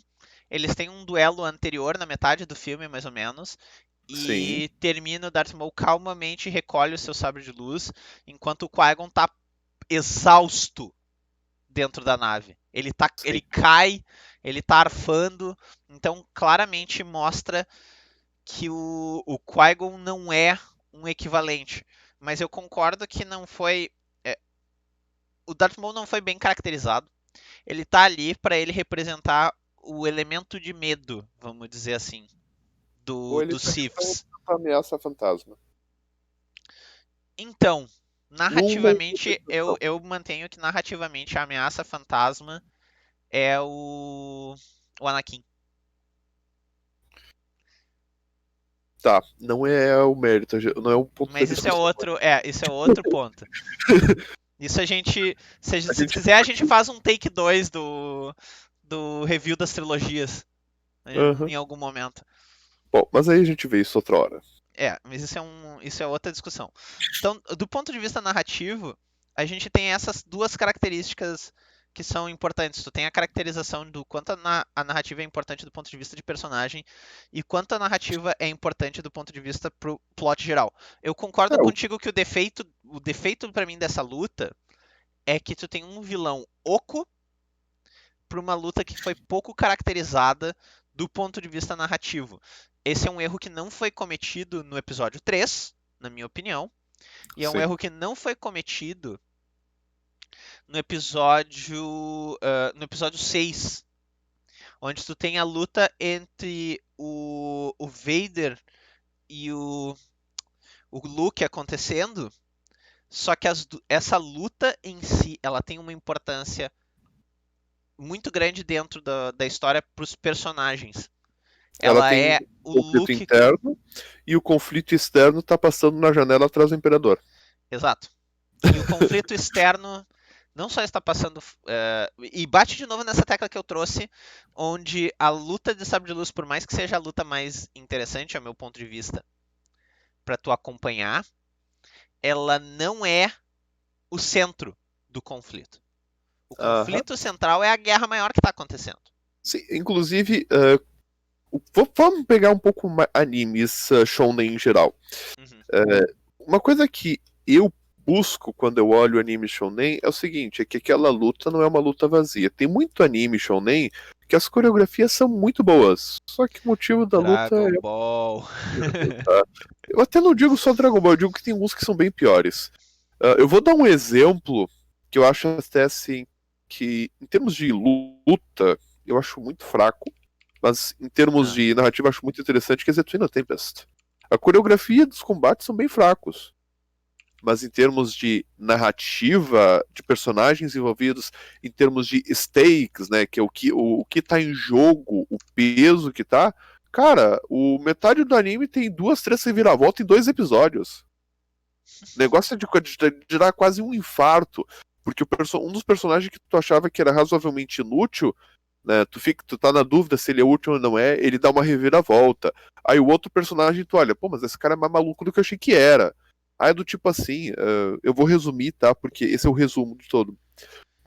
eles têm um duelo anterior na metade do filme, mais ou menos, Sim, e termina o Darth Maul calmamente recolhe o seu sabre de luz, enquanto o Qui-Gon tá exausto dentro da nave. Ele sim. cai, ele tá arfando, então claramente mostra que o Qui-Gon não é um equivalente. Mas eu concordo que não foi. O Darth Maul não foi bem caracterizado. Ele tá ali para ele representar o elemento de medo, vamos dizer assim, Ou ele dos tá Siths. uma ameaça fantasma. Então, Numa narrativamente, interpretação. eu mantenho que narrativamente a ameaça fantasma é o Anakin. Tá, não é o mérito, não é o ponto da Mas isso é discussão. outro, isso é outro ponto. Isso a gente, A se tu gente quiser, a fica gente aqui. faz um take 2 do review das trilogias Aham. em algum momento. Bom, mas aí a gente vê isso outra hora. Mas isso é outra discussão. Então, do ponto de vista narrativo, a gente tem essas duas características que são importantes. Tu tem a caracterização do quanto a narrativa é importante do ponto de vista de personagem e quanto a narrativa é importante do ponto de vista pro plot geral. Eu concordo É, contigo que o defeito para mim dessa luta é que tu tem um vilão oco para uma luta que foi pouco caracterizada do ponto de vista narrativo. Esse é um erro que não foi cometido no episódio 3, na minha opinião, e é um sim. erro que não foi cometido no episódio 6, onde tu tem a luta entre o Vader e o Luke acontecendo, só que essa luta em si, ela tem uma importância muito grande dentro da história para os personagens. Ela Ela tem é um o conflito Luke. interno e o conflito externo tá passando na janela atrás do Imperador. Exato. E o conflito externo não só está passando. E bate de novo nessa tecla que eu trouxe, onde a luta de sabre de luz, por mais que seja a luta mais interessante, ao meu ponto de vista, para tu acompanhar, ela não é o centro do conflito. O Aham. conflito central é a guerra maior que está acontecendo. Sim, inclusive, vamos pegar um pouco animes shonen em geral. Uhum. Uma coisa que eu busco quando eu olho anime shonen é o seguinte, é que aquela luta não é uma luta vazia. Tem muito anime shonen que as coreografias são muito boas, só que o motivo da luta Dragon é... Ball. Tá? Eu até não digo só Dragon Ball, eu digo que tem uns que são bem piores. Eu vou dar um exemplo que eu acho até assim, que em termos de luta, eu acho muito fraco, mas em termos Ah, de narrativa eu acho muito interessante, que é Zetsuino Tempest. A coreografia dos combates são bem fracos, mas em termos de narrativa, de personagens envolvidos, em termos de stakes, né, que é o que tá em jogo, o peso que tá, cara, o metade do anime tem duas, três reviravoltas em 2 episódios. O negócio é de dar quase um infarto, porque um dos personagens que tu achava que era razoavelmente inútil, né, tu tá na dúvida se ele é útil ou não é, ele dá uma reviravolta. Aí o outro personagem, tu olha, pô, mas esse cara é mais maluco do que eu achei que era. Aí é do tipo assim, eu vou resumir, tá? Porque esse é o resumo de todo.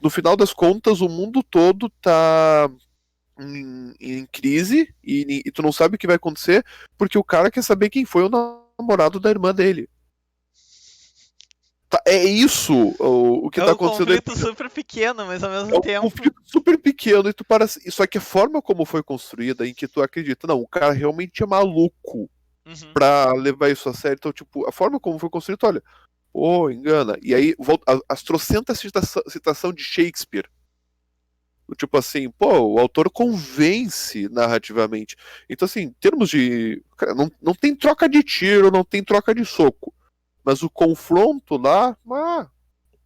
No final das contas, o mundo todo tá em crise e tu não sabe o que vai acontecer porque o cara quer saber quem foi o namorado da irmã dele. Tá, é isso o que é tá um acontecendo aí. conflito super pequeno, mas ao É mesmo um tempo. conflito super pequeno e tu para. Só que a forma como foi construída, em que tu acredita, não, o cara realmente é maluco Uhum. pra levar isso a sério. Então, tipo, a forma como foi construído, olha, pô, engana. E aí, volta, as trocentas citação de Shakespeare. Tipo assim, pô, o autor convence narrativamente. Então, assim, em termos de. Cara, não tem troca de tiro, não tem troca de soco. Mas o confronto lá,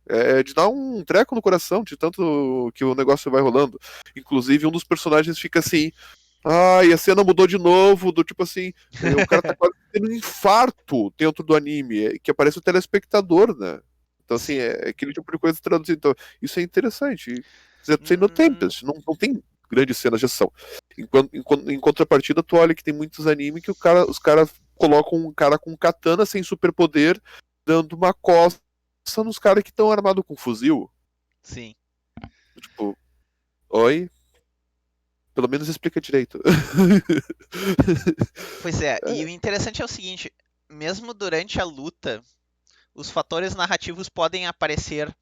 é de dar um treco no coração, de tanto que o negócio vai rolando. Inclusive, um dos personagens fica assim. E a cena mudou de novo, do tipo assim, o cara tá quase tendo um infarto dentro do anime, que aparece o telespectador, né? Então, assim, Sim. é aquele tipo de coisa traduzida. Então, isso é interessante. Você tem no Hum, Tempest, não tem grandes cenas de ação. Em contrapartida, tu olha que tem muitos animes que os caras colocam um cara com katana sem superpoder, dando uma coça nos caras que estão armados com fuzil. sim. Tipo, oi? Pelo menos explica direito. Pois é, e o interessante é o seguinte, mesmo durante a luta, os fatores narrativos podem aparecer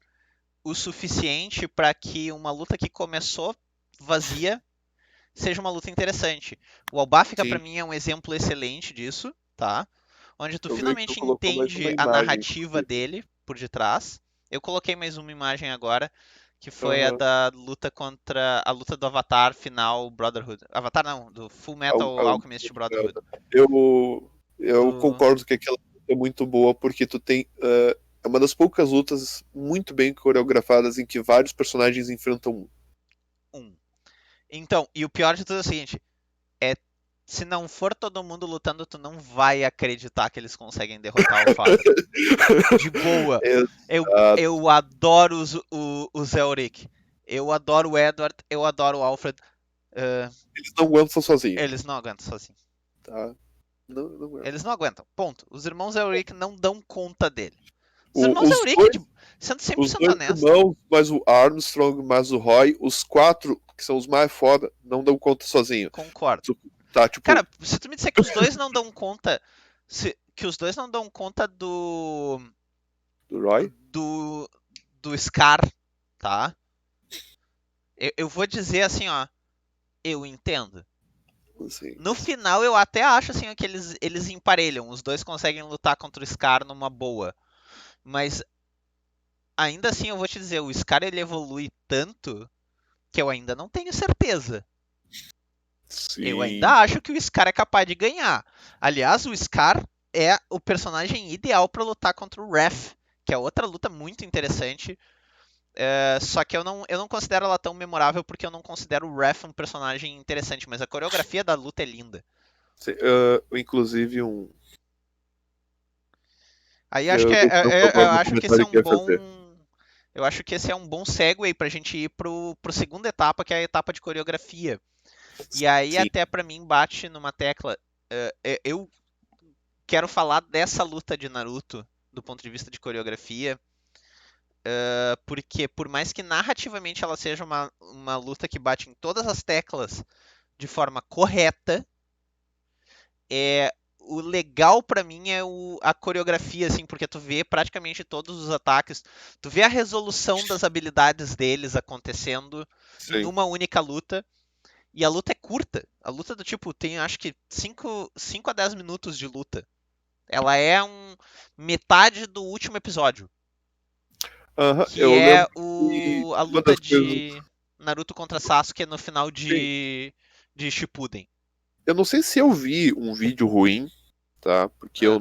o suficiente para que uma luta que começou vazia seja uma luta interessante. O Albáfica para Sim, mim é um exemplo excelente disso, tá? Onde tu eu vi que tu finalmente colocou mais uma entende a imagem, narrativa inclusive. dele por detrás. Eu coloquei mais uma imagem agora, que foi a Aham. da luta contra a luta do Avatar final Brotherhood. Avatar não, do Full Metal Alchemist Brotherhood. Eu Do concordo que aquela luta é muito boa, porque tu tem. É uma das poucas lutas muito bem coreografadas em que vários personagens enfrentam um. um. Então, e o pior de tudo é o seguinte, é se não for todo mundo lutando, tu não vai acreditar que eles conseguem derrotar o Father. De boa. Exato. Eu adoro o Zé Ulrich. Eu adoro o Edward. Eu adoro o Alfred. Uh, Eles não aguentam sozinhos. eles não aguentam sozinhos. Tá? Não, não aguentam. Eles não aguentam. Ponto. Os irmãos Zé Ulrich não dão conta dele. Os O- irmãos Zé os, Ulrich, dois, sendo os 100% dois honesto, irmãos, mais o Armstrong, mais o Roy, os quatro, que são os mais foda, não dão conta sozinho. concordo. Tá, tipo, Cara, se tu me disser que os dois não dão conta. Que os dois não dão conta do Roy? do. do Scar, tá? Eu vou dizer assim, ó. Eu entendo. Assim, No final, eu até acho assim que eles emparelham. Os dois conseguem lutar contra o Scar numa boa. Mas ainda assim, eu vou te dizer, o Scar ele evolui tanto que eu ainda não tenho certeza. Eu sim. ainda acho que o Scar é capaz de ganhar. Aliás, o Scar é o personagem ideal para lutar contra o Wrath, que é outra luta muito interessante. Só que eu não considero ela tão memorável porque eu não considero o Wrath um personagem interessante, mas a coreografia da luta é linda. Inclusive um. Aí acho que Eu nem lembro qual é o eu nome do acho que esse é comentário que um ia bom. fazer. Eu acho que esse é um bom segue pra gente ir pro segunda etapa, que é a etapa de coreografia. E aí Sim, até pra mim bate numa tecla. Eu quero falar dessa luta de Naruto do ponto de vista de coreografia. Porque por mais que narrativamente ela seja uma luta que bate em todas as teclas de forma correta, o legal pra mim é a coreografia, assim, porque tu vê praticamente todos os ataques, tu vê a resolução das habilidades deles acontecendo em sim. uma única luta, e a luta é curta. A luta do tipo tem acho que 5 a 10 minutos de luta. Ela é metade do último episódio, Aham, que eu é lembro que a uma luta das coisas. de Naruto contra Sasuke no final Sim, de Shippuden. eu não sei se eu vi um vídeo ruim, tá? Porque eu Ah,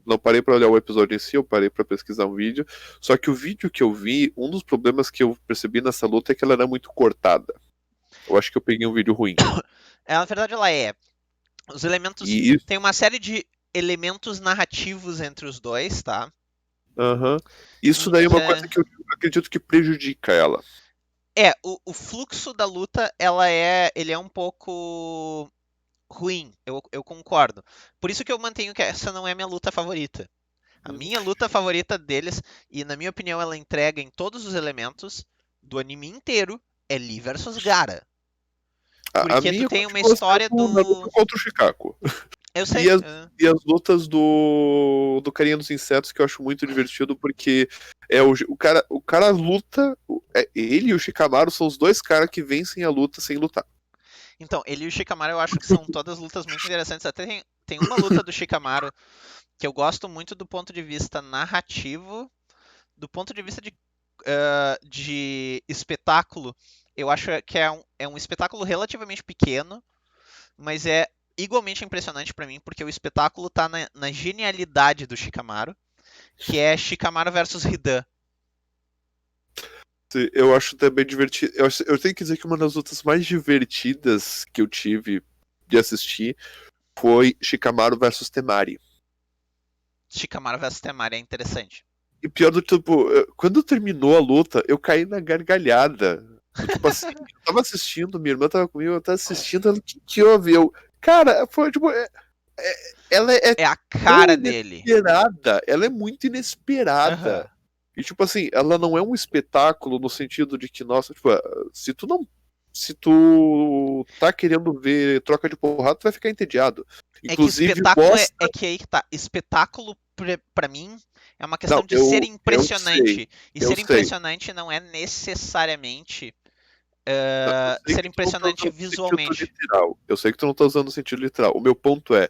não parei pra olhar o episódio em si, eu parei pra pesquisar um vídeo. Só que o vídeo que eu vi, um dos problemas que eu percebi nessa luta é que ela era muito cortada. Eu acho que eu peguei um vídeo ruim. na verdade ela é. Os elementos. E isso, Tem uma série de elementos narrativos entre os dois, tá? aham, isso Em daí é que uma coisa que eu acredito que prejudica ela. o fluxo da luta, ele é um pouco ruim, eu concordo. Por isso que eu mantenho que essa não é a minha luta favorita. A Uhum. minha luta favorita deles, e na minha opinião ela entrega em todos os elementos do anime inteiro, é Lee versus Gaara. A Porque tu minha tem uma continua história sendo o do. Naruto contra o Shikaku. Eu E sei. e as lutas do Carinha dos Insetos, que eu acho muito divertido, porque o cara luta. Ele e o Shikamaru são os dois caras que vencem a luta sem lutar. Então, ele e o Shikamaru eu acho que são todas lutas muito interessantes. Até tem uma luta do Shikamaru que eu gosto muito do ponto de vista narrativo, do ponto de vista de espetáculo. Eu acho que é um espetáculo relativamente pequeno, mas é igualmente impressionante pra mim, porque o espetáculo tá na genialidade do Shikamaru, que é Shikamaru versus Hidan. Eu acho também divertido. Eu tenho que dizer que uma das lutas mais divertidas que eu tive de assistir foi Shikamaru versus Temari. Shikamaru versus Temari é interessante. E pior do tipo, quando terminou a luta, eu caí na gargalhada. Tipo assim, eu tava assistindo, minha irmã tava comigo, eu tava assistindo, ela, o que houve? Eu, cara, foi tipo, ela é É a tão cara dele. inesperada, ela é muito inesperada. Aham. E tipo assim, ela não é um espetáculo no sentido de que, nossa, tipo, se tu não. Se tu tá querendo ver troca de porrada, tu vai ficar entediado. É que Inclusive, espetáculo é mostra. que aí que tá. Espetáculo, pra mim, é uma questão Não, de ser eu sei. impressionante. E Eu ser sei. impressionante não é necessariamente Eu sei ser que tu não tá impressionante usando no sentido visualmente. literal. Eu sei que tu não tá usando no sentido literal. O meu ponto é,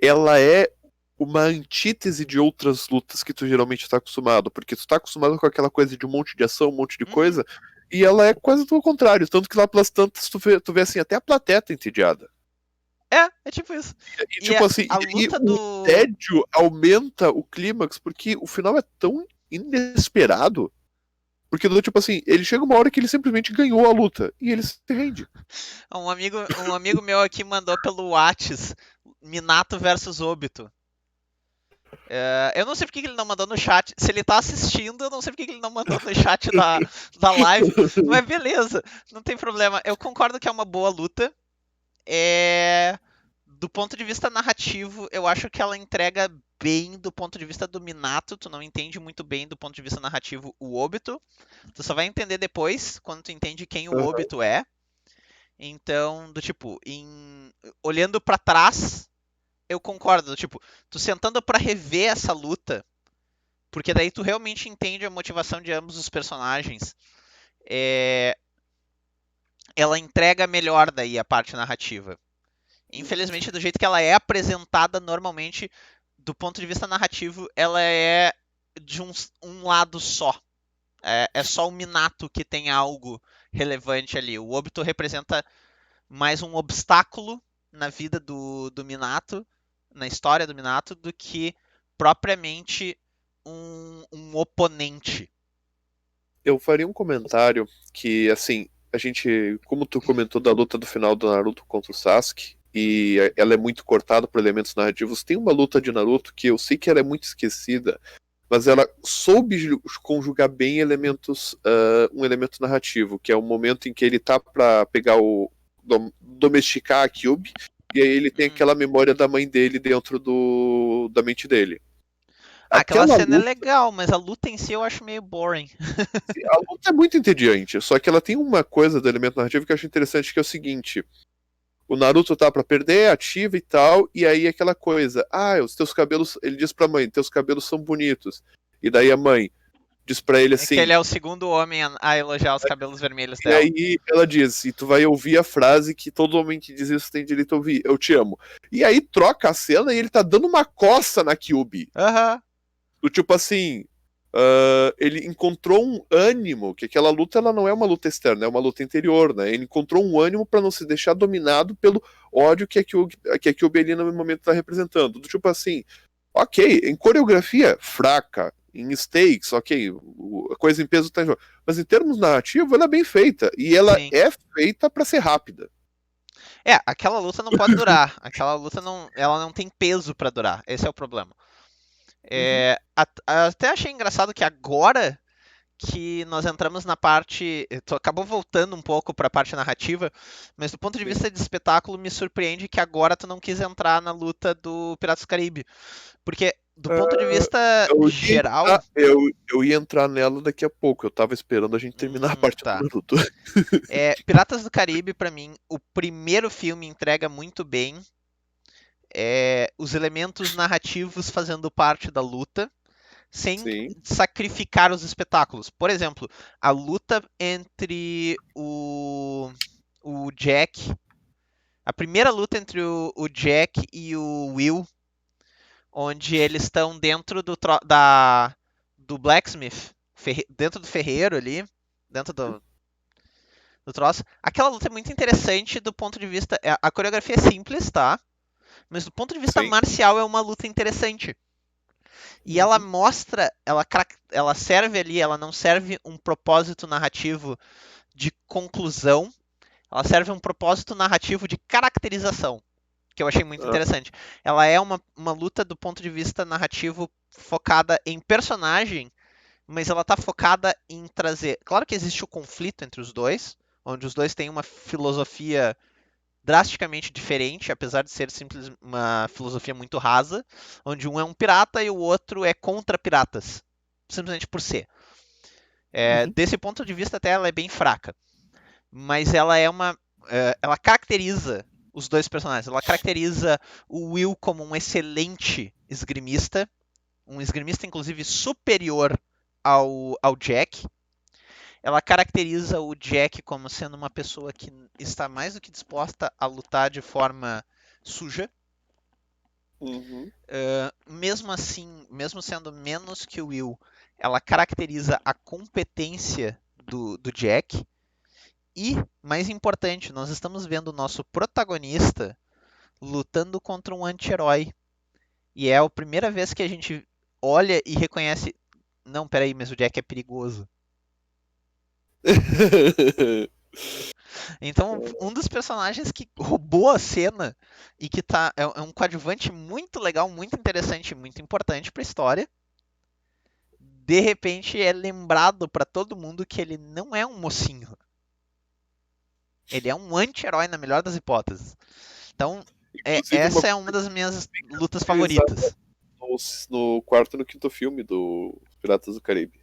ela é uma antítese de outras lutas que tu geralmente tá acostumado, porque tu tá acostumado com aquela coisa de um monte de ação, um monte de Uhum. coisa, e ela é quase do contrário, tanto que lá pelas tantas tu vê assim, até a plateia tá entediada. É tipo isso. E E tipo assim, a e aí luta o do. tédio aumenta o clímax, porque o final é tão inesperado, porque tipo assim, ele chega uma hora que ele simplesmente ganhou a luta, e ele se rende. Um amigo meu aqui mandou pelo Whats Minato versus Obito. Eu não sei porque que ele não mandou no chat. Se ele tá assistindo, eu não sei porque que ele não mandou no chat da live. Mas beleza, não tem problema. Eu concordo que é uma boa luta. Do ponto de vista narrativo, eu acho que ela entrega bem do ponto de vista do Minato. Tu não entende muito bem do ponto de vista narrativo o Obito. Tu só vai entender depois, quando tu entende quem o Aham. Obito é. Então, do tipo, olhando pra trás, eu concordo. Tipo, tu sentando pra rever essa luta, porque daí tu realmente entende a motivação de ambos os personagens. É, ela entrega melhor daí a parte narrativa. Infelizmente, do jeito que ela é apresentada normalmente, do ponto de vista narrativo, ela é de um lado só. É só o Minato que tem algo relevante ali. O Obito representa mais um obstáculo na vida do Minato, na história do Minato, do que propriamente um oponente. Eu faria um comentário que, assim, a gente, como tu comentou da luta do final do Naruto contra o Sasuke, e ela é muito cortada por elementos narrativos, tem uma luta de Naruto que eu sei que ela é muito esquecida, mas ela soube conjugar bem elementos, um elemento narrativo, que é o momento em que ele tá pra pegar domesticar a Kyuubi, e aí ele tem Hum. aquela memória da mãe dele dentro da mente dele. Aquela Aquela cena é luta legal, mas a luta em si eu acho meio boring. A luta é muito entediante, só que ela tem uma coisa do elemento narrativo que eu acho interessante, que é o seguinte: o Naruto tá pra perder, ativa e tal, e aí aquela coisa, os teus cabelos, ele diz pra mãe, teus cabelos são bonitos. E daí a mãe diz pra ele É que assim, ele é o segundo homem a elogiar os cabelos vermelhos e dela. aí ela diz, e tu vai ouvir a frase que todo homem que diz isso tem direito a ouvir, eu te amo. E aí troca a cena e ele tá dando uma coça na Kyuubi. Aham. Do tipo assim, ele encontrou um ânimo, que aquela luta ela não é uma luta externa, é uma luta interior, né? Ele encontrou um ânimo para não se deixar dominado pelo ódio que a Kyuubi ali no momento tá representando. Do tipo assim, ok, em coreografia, fraca, em stakes, ok, a coisa em peso tá em jogo. Mas em termos narrativos, ela é bem feita. E ela Sim. é feita para ser rápida. Aquela luta não pode durar. Aquela luta não, ela não tem peso pra durar. Esse é o problema. Uhum. Até achei engraçado que agora que nós entramos na parte, tu acabou voltando um pouco pra parte narrativa, mas do ponto de Sim. vista de espetáculo me surpreende que agora tu não quis entrar na luta do Piratas do Caribe, porque do ponto de Ah, vista eu ia geral, entrar, eu ia entrar nela daqui a pouco. Eu tava esperando a gente terminar a parte do tá. Naruto. Piratas do Caribe pra mim, o primeiro filme entrega muito bem os elementos narrativos fazendo parte da luta, sem Sim, sacrificar os espetáculos. Por exemplo, a luta entre o Jack. A primeira luta entre o Jack e o Will, onde eles estão dentro do blacksmith, dentro do ferreiro ali, dentro do troço. Aquela luta é muito interessante do ponto de vista. A coreografia é simples, tá? Mas do ponto de vista sim. marcial é uma luta interessante. E ela Uhum. mostra, ela serve ali, ela não serve um propósito narrativo de conclusão, ela serve um propósito narrativo de caracterização, que eu achei muito Ah, interessante. Ela é uma luta do ponto de vista narrativo focada em personagem, mas ela tá focada em trazer. Claro que existe o conflito entre os dois, onde os dois têm uma filosofia drasticamente diferente, apesar de ser simples uma filosofia muito rasa, onde um é um pirata e o outro é contra piratas, simplesmente por ser. Uhum. Desse ponto de vista, até ela é bem fraca, mas ela é uma, ela caracteriza os dois personagens. Ela caracteriza o Will como um excelente esgrimista, um esgrimista inclusive superior ao Jack. Ela caracteriza o Jack como sendo uma pessoa que está mais do que disposta a lutar de forma suja. Uhum. Mesmo assim, mesmo sendo menos que o Will, ela caracteriza a competência do Jack. E, mais importante, nós estamos vendo o nosso protagonista lutando contra um anti-herói. E é a primeira vez que a gente olha e reconhece. Não, peraí, mas o Jack é perigoso. Então, um dos personagens que roubou a cena e que é um coadjuvante muito legal, muito interessante, muito importante para a história, de repente é lembrado para todo mundo que ele não é um mocinho. Ele é um anti-herói na melhor das hipóteses. Então, Inclusive, uma essa é uma coisa das minhas lutas utilizada favoritas. no quarto e no quinto filme do Piratas do Caribe.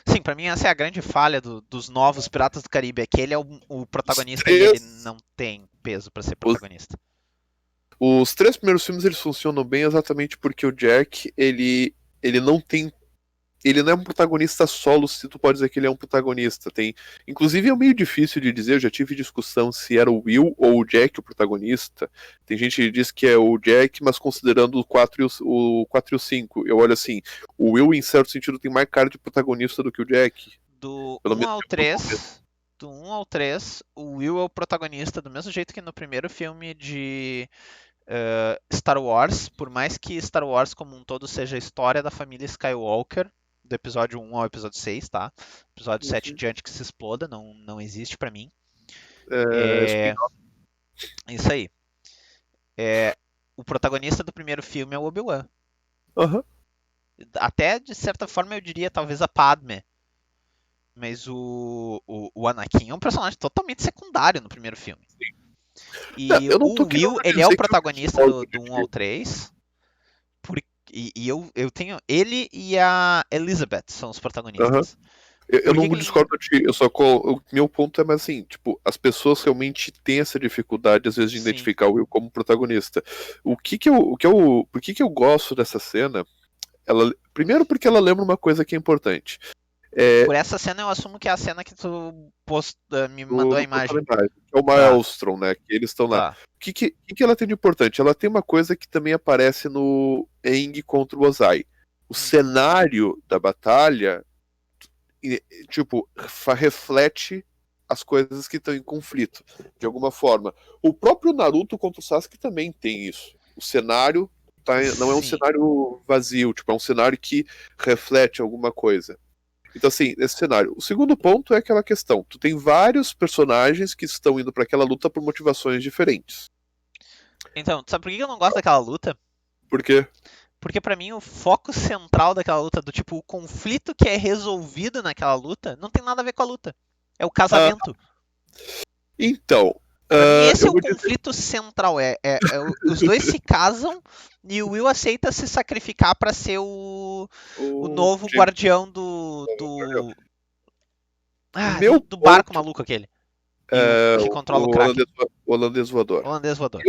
Sim, para mim essa é a grande falha dos novos Piratas do Caribe, é que ele é o Os protagonista e ele três, não tem peso para ser os, protagonista. os três primeiros filmes eles funcionam bem exatamente porque o Jack ele não tem ele não é um protagonista solo, se tu pode dizer que ele é um protagonista. Inclusive é meio difícil de dizer, eu já tive discussão se era o Will ou o Jack o protagonista. Tem gente que diz que é o Jack, mas considerando o 4 o 4 e o 5. Eu olho assim, o Will em certo sentido tem mais cara de protagonista do que o Jack. Do Pelo 1 menos ao no começo. 3, do 1 ao 3, o Will é o protagonista do mesmo jeito que no primeiro filme de Star Wars, por mais que Star Wars como um todo seja a história da família Skywalker, do episódio 1 ao episódio 6, tá? Episódio 7 em Uhum. diante que se exploda, não existe pra mim. É, É spin-off. isso aí. O protagonista do primeiro filme é o Obi-Wan. Aham. Até, de certa forma, eu diria talvez a Padme. Mas o Anakin é um personagem totalmente secundário no primeiro filme. Não, E eu não tô o querendo Will, ele é o dizer que eu protagonista discordo do de 1 ao ti. 3. E eu tenho. Ele e a Elizabeth são os Aham. protagonistas. Eu Por não que, que discordo de ti, o meu ponto é mais assim, tipo, as pessoas realmente têm essa dificuldade, às vezes, de sim. identificar o Will como protagonista. Por que eu gosto dessa cena? Primeiro porque ela lembra uma coisa que é importante. Por essa cena eu assumo que é a cena que tu me mandou a No imagem. Portal que é o Tá, Maelstrom, né? Que eles estão lá. tá. O que ela tem de importante? Ela tem uma coisa que também aparece no Aang contra o Ozai. O Uhum. cenário da batalha tipo, reflete as coisas que estão em conflito, de alguma forma. O próprio Naruto contra o Sasuke também tem isso. O cenário não é um Sim. cenário vazio, tipo, é um cenário que reflete alguma coisa. Então, assim, esse cenário. O segundo ponto é aquela questão. Tu tem vários personagens que estão indo para aquela luta por motivações diferentes. Então, sabe por que eu não gosto daquela luta? Porque. Porque pra mim o foco central daquela luta, do tipo, o conflito que é resolvido naquela luta, não tem nada a ver com a luta. É o Ah, casamento. então. Pra mim esse é Eu o vou dizer. conflito central. Os dois se casam e o Will aceita se sacrificar pra ser o O novo James guardião Guardião. Meu do barco ponto maluco aquele. E o é que controla o Kraken. o holandês voador. Holandês voador.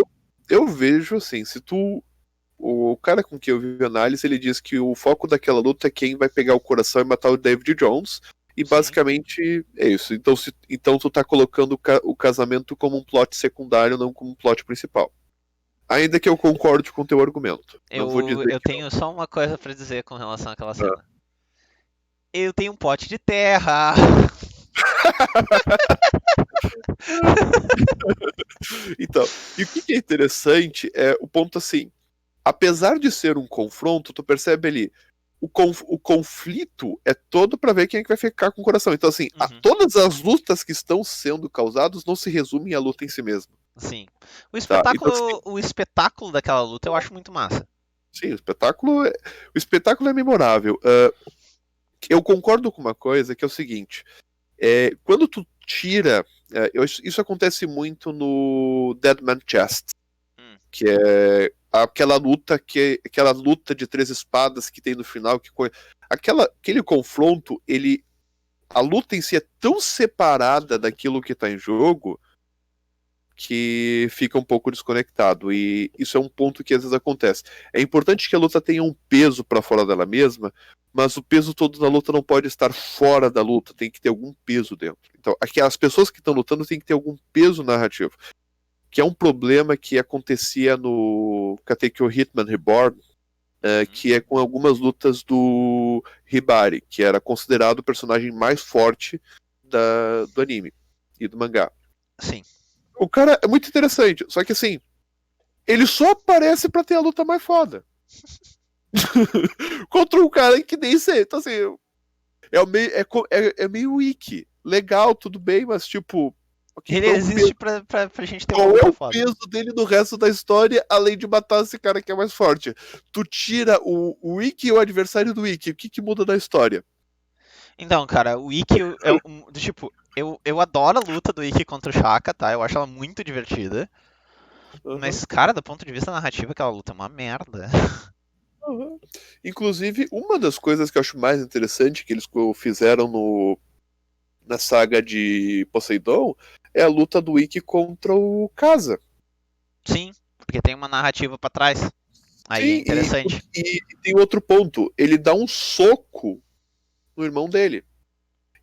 Eu vejo assim, se tu. O cara com quem eu vi a análise, ele diz que o foco daquela luta é quem vai pegar o coração e matar o David Jones. E Sim. basicamente é isso. Então tu tá colocando o casamento como um plot secundário, não como um plot principal. Ainda que eu concorde com o teu argumento. Não vou dizer Eu que não. tenho só uma coisa pra dizer com relação àquela Ah. cena. Eu tenho um pote de terra. Então, e o que é interessante é o ponto assim. Apesar de ser um confronto, tu percebe ali, o conflito é todo para ver quem é que vai ficar com o coração. Então, assim, Uhum. todas as lutas que estão sendo causadas não se resumem à luta em si mesma. Sim. Tá? Então, assim, O espetáculo daquela luta eu acho muito massa. sim, o espetáculo é memorável. Eu concordo com uma coisa que é o seguinte: quando tu tira. Isso acontece muito no Dead Man Chest, Hum, que é aquela luta de 3 espadas que tem no final, aquele confronto, a luta em si é tão separada daquilo que tá em jogo que fica um pouco desconectado. E isso é um ponto que às vezes acontece. É importante que a luta tenha um peso para fora dela mesma, mas o peso todo da luta não pode estar fora da luta, tem que ter algum peso dentro. Então, aqui as pessoas que estão lutando têm que ter algum peso narrativo, que é um problema que acontecia no Katekyo Hitman Reborn, uhum. que é com algumas lutas do Hibari, que era considerado o personagem mais forte do anime e do mangá. Sim. O cara é muito interessante, só que assim, ele só aparece pra ter a luta mais foda. Contra um cara que nem sei. Então, assim, é meio wiki. Legal, tudo bem, mas tipo. Ok, Ele existe pra gente ter uma qual é luta o foda. peso dele no resto da história, além de matar esse cara que é mais forte? Tu tira o Wiki e o adversário do Wiki, o que muda na história? Então, cara, o Ikki é do tipo, eu adoro a luta do Ikki contra o Shaka, tá? Eu acho ela muito divertida. Uhum, Mas, cara, do ponto de vista narrativo, aquela luta é uma merda. uhum. Inclusive, uma das coisas que eu acho mais interessante que eles fizeram na saga de Poseidon é a luta do Ikki contra o Kaza. Sim, porque tem uma narrativa pra trás. Aí é Sim, interessante. e tem outro ponto. Ele dá um soco no irmão dele.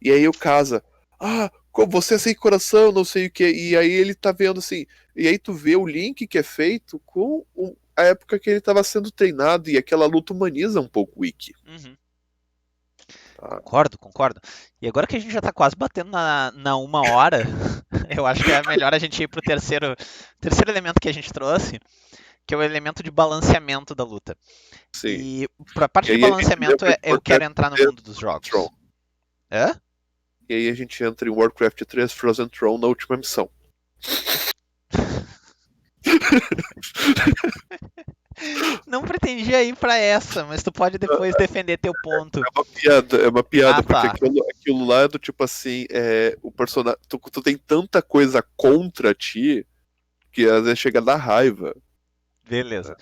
E aí o Kaza, como você é sem coração, não sei o que. E aí ele tá vendo assim. E aí tu vê o link que é feito com a época que ele tava sendo treinado. E aquela luta humaniza um pouco o Ikki. Uhum. Tá? Concordo, concordo. E agora que a gente já tá quase batendo na 1 hora, eu acho que é melhor a gente ir pro terceiro elemento que a gente trouxe, que é o elemento de balanceamento da luta. Sim. E pra parte E de aí a gente balanceamento, lembra de eu quero Warcraft entrar no 3 mundo dos Frozen Throne. jogos. Hã? E aí a gente entra em Warcraft 3 Frozen Throne na última missão. Não pretendia ir pra essa, mas tu pode depois defender teu ponto. É uma Ah, piada, porque tá. aquilo lá é do tipo assim, o personagem. Tu tem tanta coisa contra ti que às vezes chega a dar raiva. Beleza.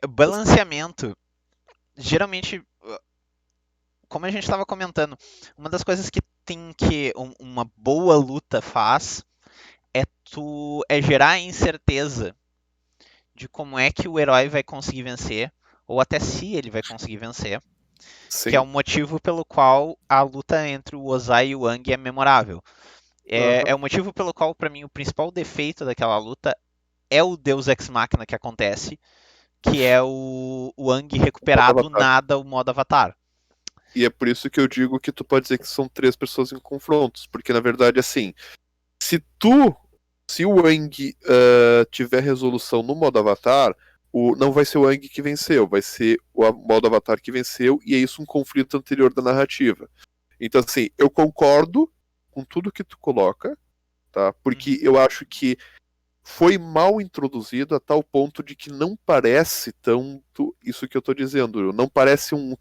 Balanceamento. Geralmente, como a gente estava comentando, uma das coisas que tem que uma boa luta faz é gerar a incerteza de como é que o herói vai conseguir vencer, ou até se ele vai conseguir vencer, que é o Sim. motivo pelo qual a luta entre o Ozai e o Wang é memorável. É Aham. o motivo pelo qual, para mim, o principal defeito daquela luta é o Deus Ex Machina que acontece, que é o Wang O modo recuperar do Avatar. nada o modo Avatar. E é por isso que eu digo que tu pode dizer que são 3 pessoas em confrontos. Porque na verdade, assim, se tu. Se o Wang tiver resolução no modo Avatar, não vai ser o Wang que venceu, vai ser o modo Avatar que venceu, e é isso um conflito anterior da narrativa. Então, assim, eu concordo com tudo que tu coloca, tá? Porque Uhum. eu acho que foi mal introduzido a tal ponto de que não parece tanto isso que eu tô dizendo. Não parece um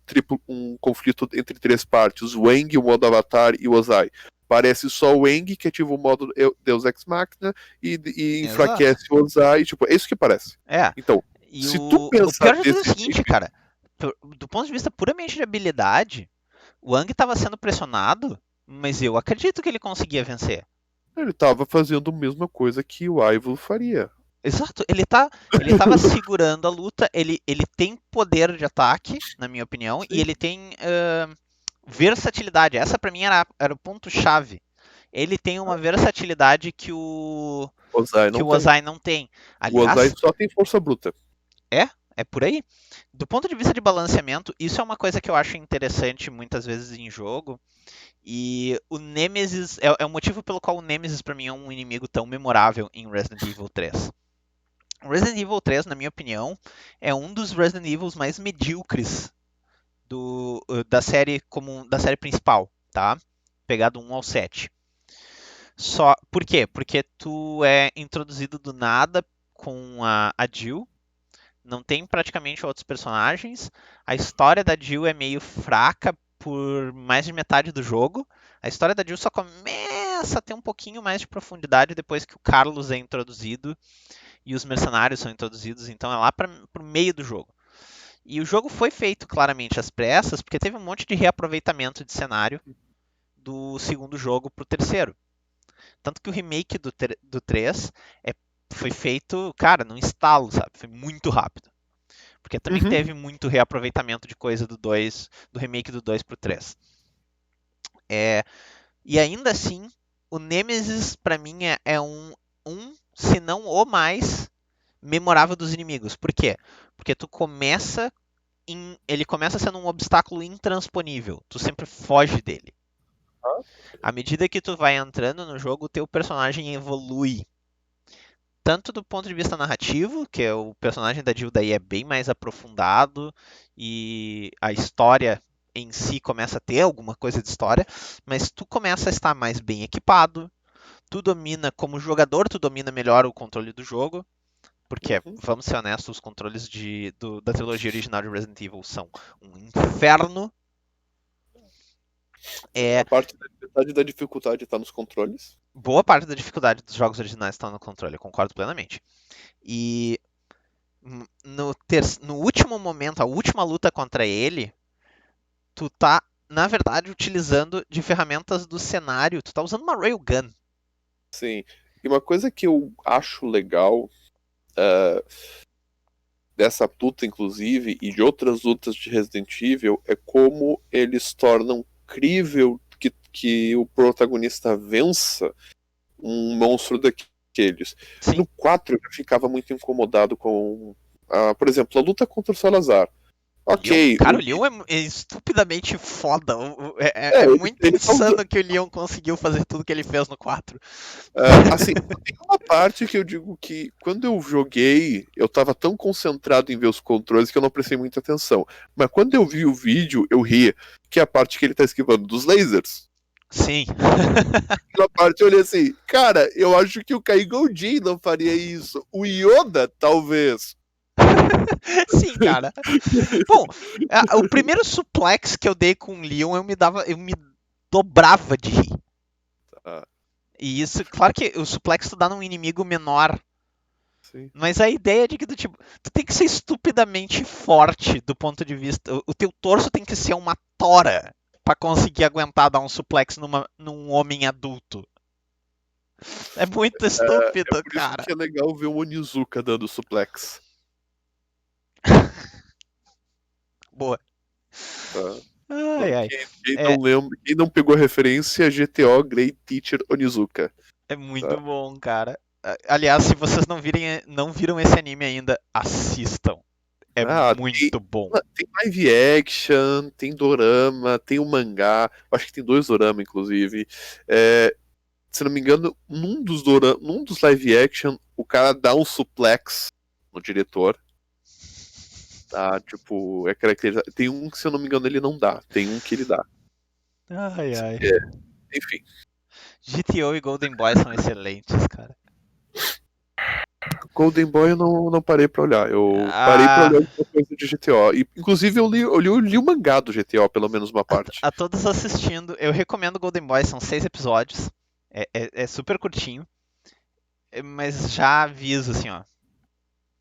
conflito entre 3 partes, o Wang, o modo Avatar e o Ozai. Parece só o Wang que ativa o modo Deus Ex Machina e Exato. enfraquece o Ozai. Tipo, é isso que parece. É. Então, E se tu o pensar pior de tudo é o desse seguinte, jeito, cara. Do ponto de vista puramente de habilidade, o Wang estava sendo pressionado, mas eu acredito que ele conseguia vencer. ele tava fazendo a mesma coisa que o Ivo faria. Exato, ele tava segurando a luta, ele tem poder de ataque, na minha opinião, e Sim. ele tem versatilidade. Essa pra mim era o ponto-chave. Ele tem uma versatilidade O Ozai que não o tem. Ozai não tem. O Ozai Aliás, só tem força bruta. é, é por aí. Do ponto de vista de balanceamento, isso é uma coisa que eu acho interessante muitas vezes em jogo. E o Nemesis é o motivo pelo qual o Nemesis pra mim é um inimigo tão memorável em Resident Evil 3. Resident Evil 3, na minha opinião, é um dos Resident Evils mais medíocres da série principal, tá? Pegado 1 ao 7. Só, por quê? Porque tu é introduzido do nada com a Jill, não tem praticamente outros personagens. A história da Jill é meio fraca por mais de metade do jogo. A história da Jill só começa a ter um pouquinho mais de profundidade depois que o Carlos é introduzido e os mercenários são introduzidos, então é lá para o meio do jogo. E o jogo foi feito claramente às pressas, porque teve um monte de reaproveitamento de cenário do segundo jogo para o terceiro. Tanto que o remake do 3 foi feito, cara, num estalo, sabe? Foi muito rápido. Porque também teve muito reaproveitamento de coisa do 2, do remake do 2 pro 3. E ainda assim, o Nemesis, pra mim, é se não o mais memorável dos inimigos. Por quê? Porque ele começa sendo um obstáculo intransponível. Tu sempre foge dele. À medida que tu vai entrando no jogo, o teu personagem evolui. Tanto do ponto de vista narrativo, que o personagem da Jill daí é bem mais aprofundado e a história em si começa a ter alguma coisa de história, mas tu começa a estar mais bem equipado, tu domina, como jogador, tu domina melhor o controle do jogo, porque, vamos ser honestos, os controles da trilogia original de Resident Evil são um inferno. A metade da dificuldade está nos controles. Boa parte da dificuldade dos jogos originais está no controle, eu concordo plenamente. E no último momento, a última luta contra ele, tu tá, na verdade, utilizando de ferramentas do cenário. Tu tá usando uma Railgun. Sim. E uma coisa que eu acho legal dessa luta, inclusive, e de outras lutas de Resident Evil, é como eles tornam crível que o protagonista vença um monstro daqueles. Sim. No 4 eu já ficava muito incomodado com, por exemplo, a luta contra o Salazar. Ok. Cara, o Leon é estupidamente foda. É muito insano que o Leon conseguiu fazer tudo que ele fez no 4. Assim, tem uma parte que eu digo que quando eu joguei, eu tava tão concentrado em ver os controles que eu não prestei muita atenção. Mas quando eu vi o vídeo, eu ri, que é a parte que ele tá esquivando dos lasers. Sim. Aquela parte eu olhei assim, cara, eu acho que o Kai-Goldin não faria isso. O Yoda, talvez. Sim, cara. Bom, o primeiro suplex que eu dei com o Leon, eu me dobrava de rir. E isso, claro que o suplex tu dá num inimigo menor. Sim. Mas a ideia de que tu tem que ser estupidamente forte do ponto de vista. O teu torso tem que ser uma tora pra conseguir aguentar dar um suplex num homem adulto. É muito estúpido, por cara. isso que é legal ver o Onizuka dando suplex. Boa. Ai, ai. Quem não pegou a referência, GTO Great Teacher Onizuka. É muito bom, cara. Aliás, se vocês não viram esse anime ainda, assistam. É muito bom. Tem live action, tem dorama, tem um mangá. Acho que tem 2 dorama, inclusive. Se não me engano, num dos live action, o cara dá um suplex no diretor. Tá, tipo, é caracterizado. Tem um que, se eu não me engano, ele não dá. Tem um que ele dá. Ai, ai. Enfim. GTO e Golden Boy são excelentes, cara. Golden Boy eu não parei pra olhar. Eu parei pra olhar alguma coisa de GTO. E, inclusive, eu li o mangá do GTO, pelo menos uma parte. A todos assistindo, eu recomendo Golden Boy, são 6 episódios. É super curtinho. Mas já aviso, assim, ó.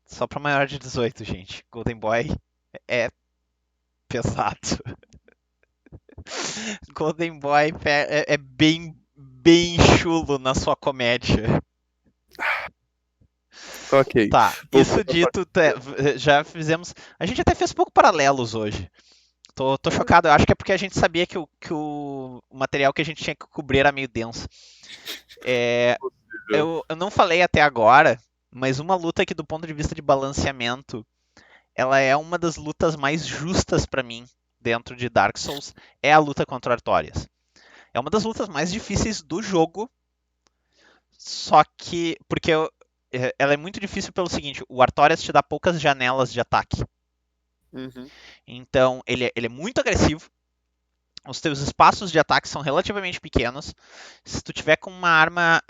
Só pra maior de 18, gente. Golden Boy é pesado. Golden Boy é bem, bem chulo na sua comédia. Ok. Tá, isso dito, já fizemos. A gente até fez pouco paralelos hoje. Tô chocado, eu acho que é porque a gente sabia que o material que a gente tinha que cobrir era meio denso. Eu não falei até agora, mas uma luta que, do ponto de vista de balanceamento, ela é uma das lutas mais justas pra mim dentro de Dark Souls, é a luta contra o Artorias. É uma das lutas mais difíceis do jogo, só que porque ela é muito difícil pelo seguinte, o Artorias te dá poucas janelas de ataque. Então, ele é muito agressivo. Os teus espaços de ataque são relativamente pequenos. Se tu tiver com uma arma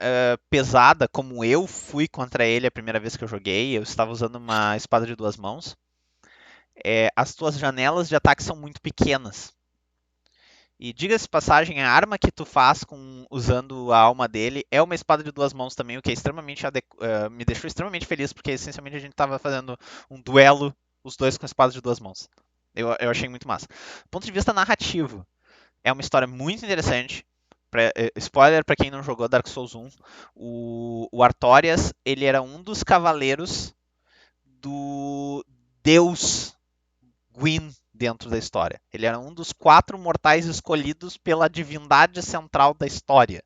pesada, como eu fui contra ele a primeira vez que eu joguei, eu estava usando uma espada de 2 mãos, as tuas janelas de ataque são muito pequenas. E diga-se de passagem, a arma que tu faz usando a alma dele é uma espada de duas mãos também, o que é me deixou extremamente feliz, porque essencialmente a gente estava fazendo um duelo, os dois com espadas de duas mãos. Eu achei muito massa. Do ponto de vista narrativo, é uma história muito interessante. Spoiler para quem não jogou Dark Souls 1, o Artorias, ele era um dos cavaleiros do deus Gwyn dentro da história. Ele era um dos 4 mortais escolhidos pela divindade central da história.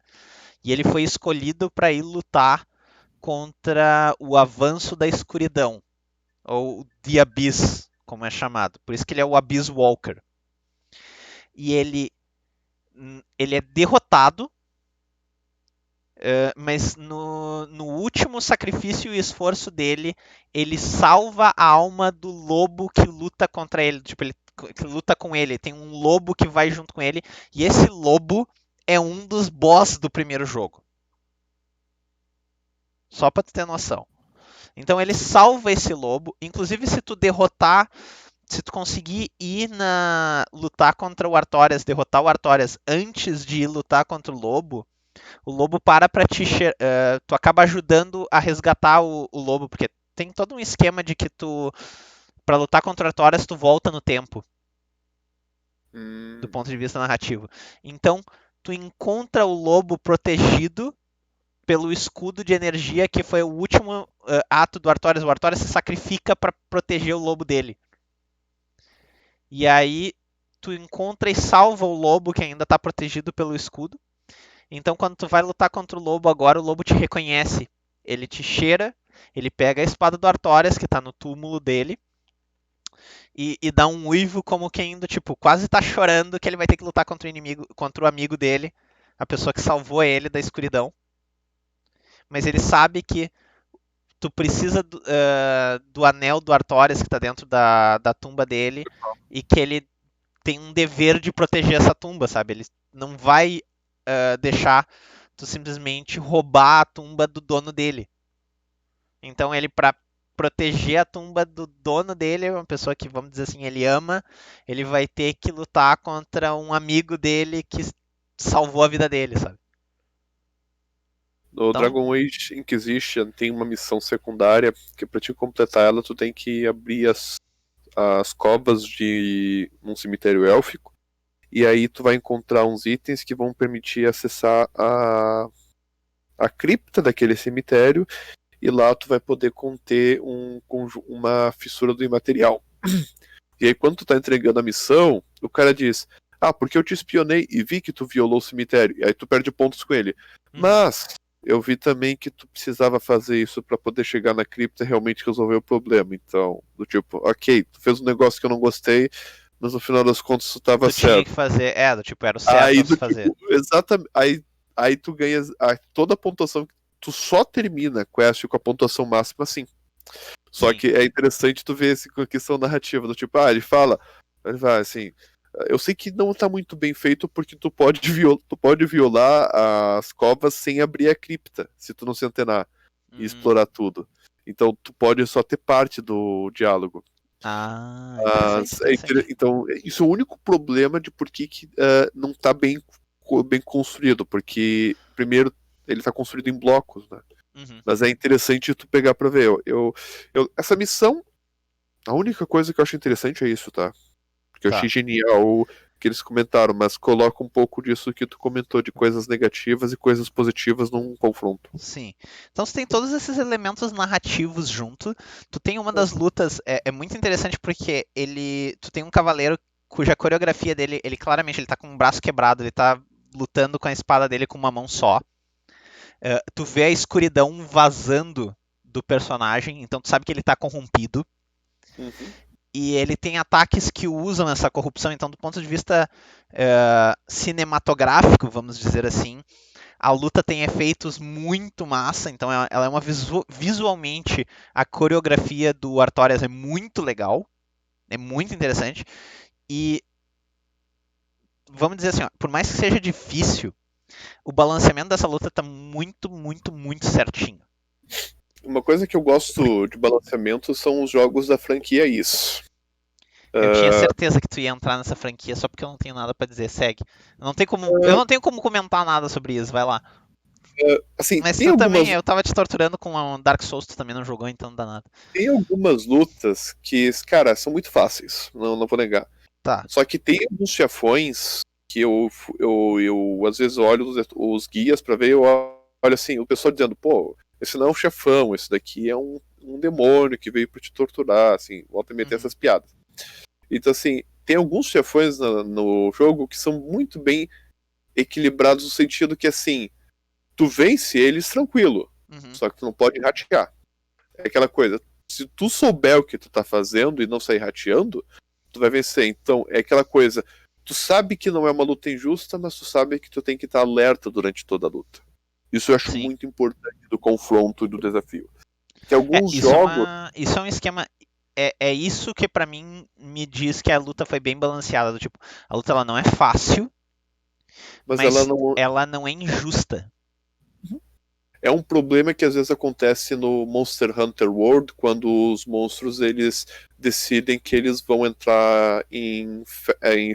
E ele foi escolhido para ir lutar contra o avanço da escuridão, ou The Abyss, como é chamado. Por isso que ele é o Abyss Walker. E ele é derrotado, mas no último sacrifício e esforço dele, ele salva a alma do lobo que luta contra ele. Tipo, ele que luta com ele. Tem um lobo que vai junto com ele. E esse lobo é um dos boss do primeiro jogo. Só pra tu ter noção. Então ele salva esse lobo. Inclusive, se tu derrotar. Se tu conseguir lutar contra o Artorias, derrotar o Artorias antes de ir lutar contra o lobo para pra ti. Tu acaba ajudando a resgatar o lobo, porque tem todo um esquema de que tu. Pra lutar contra o Artorias, tu volta no tempo. Do ponto de vista narrativo. Então, tu encontra o lobo protegido pelo escudo de energia, que foi o último ato do Artorias. O Artorias se sacrifica para proteger o lobo dele. E aí, tu encontra e salva o lobo, que ainda está protegido pelo escudo. Então, quando tu vai lutar contra o lobo agora, o lobo te reconhece. Ele te cheira, ele pega a espada do Artorias, que tá no túmulo dele, e dá um uivo como quem indo, tipo, quase tá chorando que ele vai ter que lutar contra o inimigo, contra o amigo dele, a pessoa que salvou ele da escuridão. Mas ele sabe que tu precisa do anel do Artorias, que tá dentro da tumba dele, e que ele tem um dever de proteger essa tumba, sabe? Ele não vai deixar tu simplesmente roubar a tumba do dono dele. Então ele, para proteger a tumba do dono dele, é uma pessoa que, vamos dizer assim, ele ama, ele vai ter que lutar contra um amigo dele que salvou a vida dele, sabe? No Então, Dragon Age Inquisition tem uma missão secundária que pra te completar ela tu tem que abrir as covas de um cemitério élfico e aí tu vai encontrar uns itens que vão permitir acessar a cripta daquele cemitério e lá tu vai poder conter uma fissura do imaterial. E aí quando tu tá entregando a missão, o cara diz: ah, porque eu te espionei e vi que tu violou o cemitério. E aí tu perde pontos com ele. Mas eu vi também que tu precisava fazer isso para poder chegar na cripta e realmente resolver o problema. Então, do tipo, ok, tu fez um negócio que eu não gostei, mas no final das contas tu tava tu tinha certo. que fazer, do tipo, era o certo Aí a se do fazer. tipo, exatamente, aí tu ganhas toda a pontuação, tu só termina a quest com a pontuação máxima assim. Só Sim. que é interessante tu ver essa questão narrativa, do tipo, ele vai assim, eu sei que não tá muito bem feito porque tu pode violar as covas sem abrir a cripta, se tu não se antenar e explorar tudo. Então tu pode só ter parte do diálogo. Interessante, interessante. Então, isso é o único problema de por que não tá bem construído, porque primeiro ele tá construído em blocos, né? Uhum. Mas é interessante tu pegar pra ver. Essa missão, a única coisa que eu acho interessante é isso, tá? Porque eu achei Tá. genial o que eles comentaram, mas coloca um pouco disso que tu comentou de coisas negativas e coisas positivas num confronto. Sim. Então você tem todos esses elementos narrativos junto. Tu tem uma das lutas, é muito interessante porque tu tem um cavaleiro cuja coreografia dele, ele claramente ele tá com o braço quebrado, ele tá lutando com a espada dele com uma mão só. Tu vê a escuridão vazando do personagem, então tu sabe que ele tá corrompido. Uhum. E ele tem ataques que usam essa corrupção, então do ponto de vista cinematográfico, vamos dizer assim, a luta tem efeitos muito massa, então ela é uma visualmente a coreografia do Artorias é muito legal, é muito interessante e vamos dizer assim, ó, por mais que seja difícil, o balanceamento dessa luta tá muito, muito, muito certinho. Uma coisa que eu gosto de balanceamento são os jogos da franquia Isso. Eu tinha certeza que tu ia entrar nessa franquia só porque eu não tenho nada pra dizer. Segue. Eu não tenho como comentar nada sobre isso, vai lá. Assim, Mas tu também, eu tava te torturando com um Dark Souls, tu também não jogou, então não dá nada. tem algumas lutas que, cara, são muito fáceis, não vou negar. Tá. Só que tem alguns chefões que eu às vezes olho os guias pra ver, eu olho assim, o pessoal dizendo, pô, esse não é um chefão, esse daqui é um demônio que veio pra te torturar, assim, volta a meter essas piadas. Então, assim, tem alguns chefões no jogo que são muito bem equilibrados no sentido que, assim, tu vence eles tranquilo, só que tu não pode ratear. É aquela coisa, se tu souber o que tu tá fazendo e não sair rateando, tu vai vencer. Então, é aquela coisa, tu sabe que não é uma luta injusta, mas tu sabe que tu tem que estar alerta durante toda a luta. Isso eu acho Sim. muito importante do confronto e do desafio. Que alguns jogos... Isso é um esquema. É isso que pra mim me diz que a luta foi bem balanceada. Do tipo, a luta ela não é fácil, mas mas ela não é injusta. É um problema que às vezes acontece no Monster Hunter World, quando os monstros eles decidem que eles vão entrar em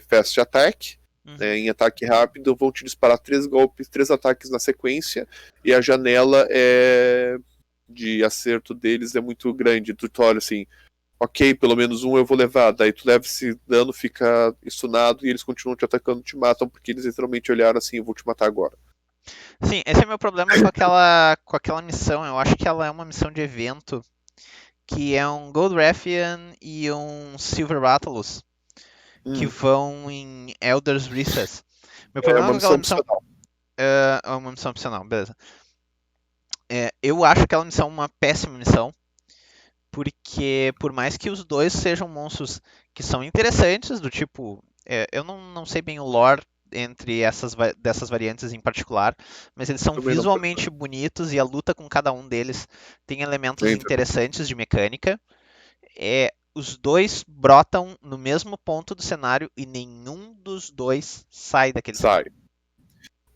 fast attack, né, em ataque rápido, vão te disparar 3 golpes, 3 ataques na sequência, e a janela de acerto deles é muito grande. Tu olha assim, ok, pelo menos um eu vou levar, daí tu leva esse dano, fica stunado e eles continuam te atacando, te matam, porque eles literalmente olharam assim, eu vou te matar agora. Sim, esse é meu problema com aquela missão. Eu acho que ela é uma missão de evento que é um Gold Rathian e um Silver Rathalos que vão em Elder's Recess. Meu problema com aquela missão é uma missão opcional, beleza. Eu acho aquela missão uma péssima missão, porque por mais que os dois sejam monstros que são interessantes, do tipo, eu não sei bem o lore entre dessas variantes em particular, mas eles são visualmente bonitos e a luta com cada um deles tem elementos interessantes de mecânica. Os dois brotam no mesmo ponto do cenário e nenhum dos dois sai daquele cenário.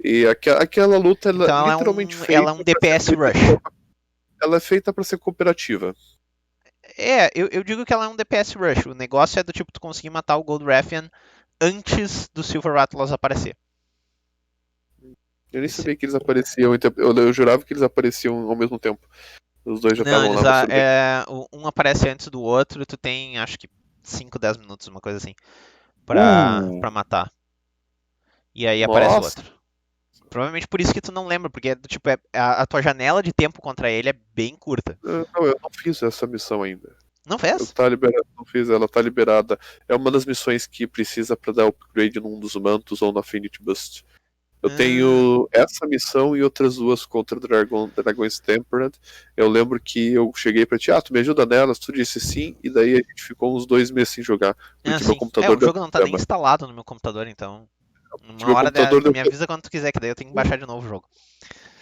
E aquela luta ela Então literalmente feita. Ela é um DPS rush. Ela é feita para ser cooperativa. Eu digo que ela é um DPS rush. O negócio é do tipo tu conseguir matar o Gold Rathian antes do Silver Rathalos aparecer. Eu nem sabia que eles apareciam, eu jurava que eles apareciam ao mesmo tempo. Os dois já estavam lá. Um aparece antes do outro, tu tem acho que 5, 10 minutos, uma coisa assim, pra matar. E aí aparece o outro. Provavelmente por isso que tu não lembra, porque tipo, a tua janela de tempo contra ele é bem curta. Não, eu não fiz essa missão ainda. Não fez? Não fiz, ela tá liberada. É uma das missões que precisa pra dar upgrade num dos mantos ou no Affinity Boost. Eu tenho essa missão e outras duas contra Dragões Tempered. Eu lembro que eu cheguei pra ti, tu me ajuda nelas? Tu disse sim, e daí a gente ficou uns 2 meses sem jogar. Porque meu computador o jogo não tá nem instalado no meu computador, então. Uma hora me avisa quando tu quiser, que daí eu tenho que baixar de novo o jogo.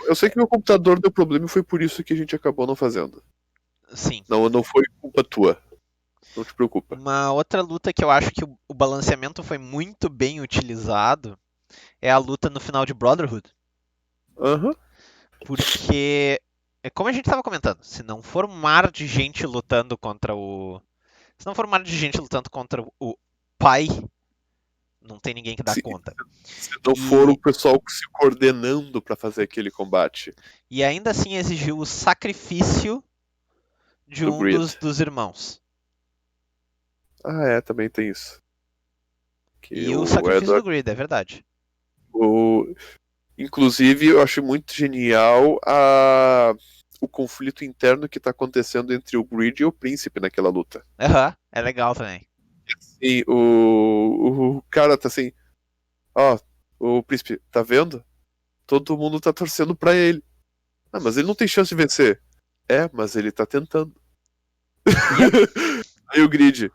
Eu sei que meu computador deu problema e foi por isso que a gente acabou não fazendo. Sim. Não foi culpa tua. Não te preocupa. Uma outra luta que eu acho que o balanceamento foi muito bem utilizado é a luta no final de Brotherhood. Porque, como a gente estava comentando, se não for um mar de gente lutando contra o. Se não for um mar de gente lutando contra o pai, não tem ninguém que dá conta. Se não for o pessoal se coordenando para fazer aquele combate. E ainda assim exigiu o sacrifício de um dos irmãos. Também tem isso. E o sacrifício do Greed, é verdade. Inclusive, eu acho muito genial o conflito interno que tá acontecendo entre o Greed e o Príncipe naquela luta. É legal também. E o cara tá assim, o Príncipe, tá vendo? Todo mundo tá torcendo pra ele. Mas ele não tem chance de vencer. Mas ele tá tentando. Aí o Greed.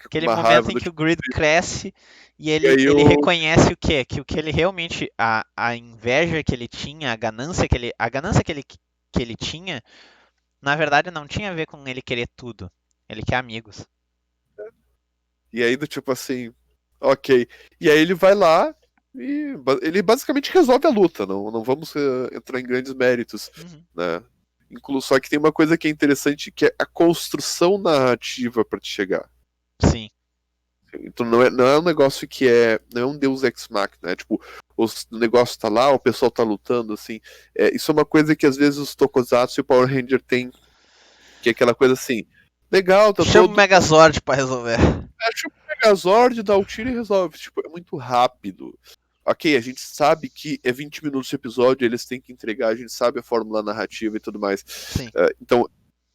Aquele momento em que o Greed cresce e ele reconhece o quê? Que o que ele realmente. A inveja que ele tinha, a ganância que ele tinha, na verdade não tinha a ver com ele querer tudo. Ele quer amigos. E aí, do tipo assim, ok. E aí ele vai lá e ele basicamente resolve a luta. Não vamos entrar em grandes méritos, né? Só que tem uma coisa que é interessante, que é a construção narrativa para te chegar. Sim. Então não é um negócio que não é um Deus Ex Machina, né? Tipo, o negócio tá lá, o pessoal tá lutando, assim. Isso é uma coisa que às vezes os Tokusatsu e o Power Ranger tem, que é aquela coisa assim, legal, tá Chama o todo. Megazord pra resolver. Tipo o Megazord, dá o tiro e resolve. Tipo, é muito rápido. Ok, a gente sabe que é 20 minutos de episódio, eles têm que entregar, a gente sabe a fórmula narrativa e tudo mais. Sim. Então,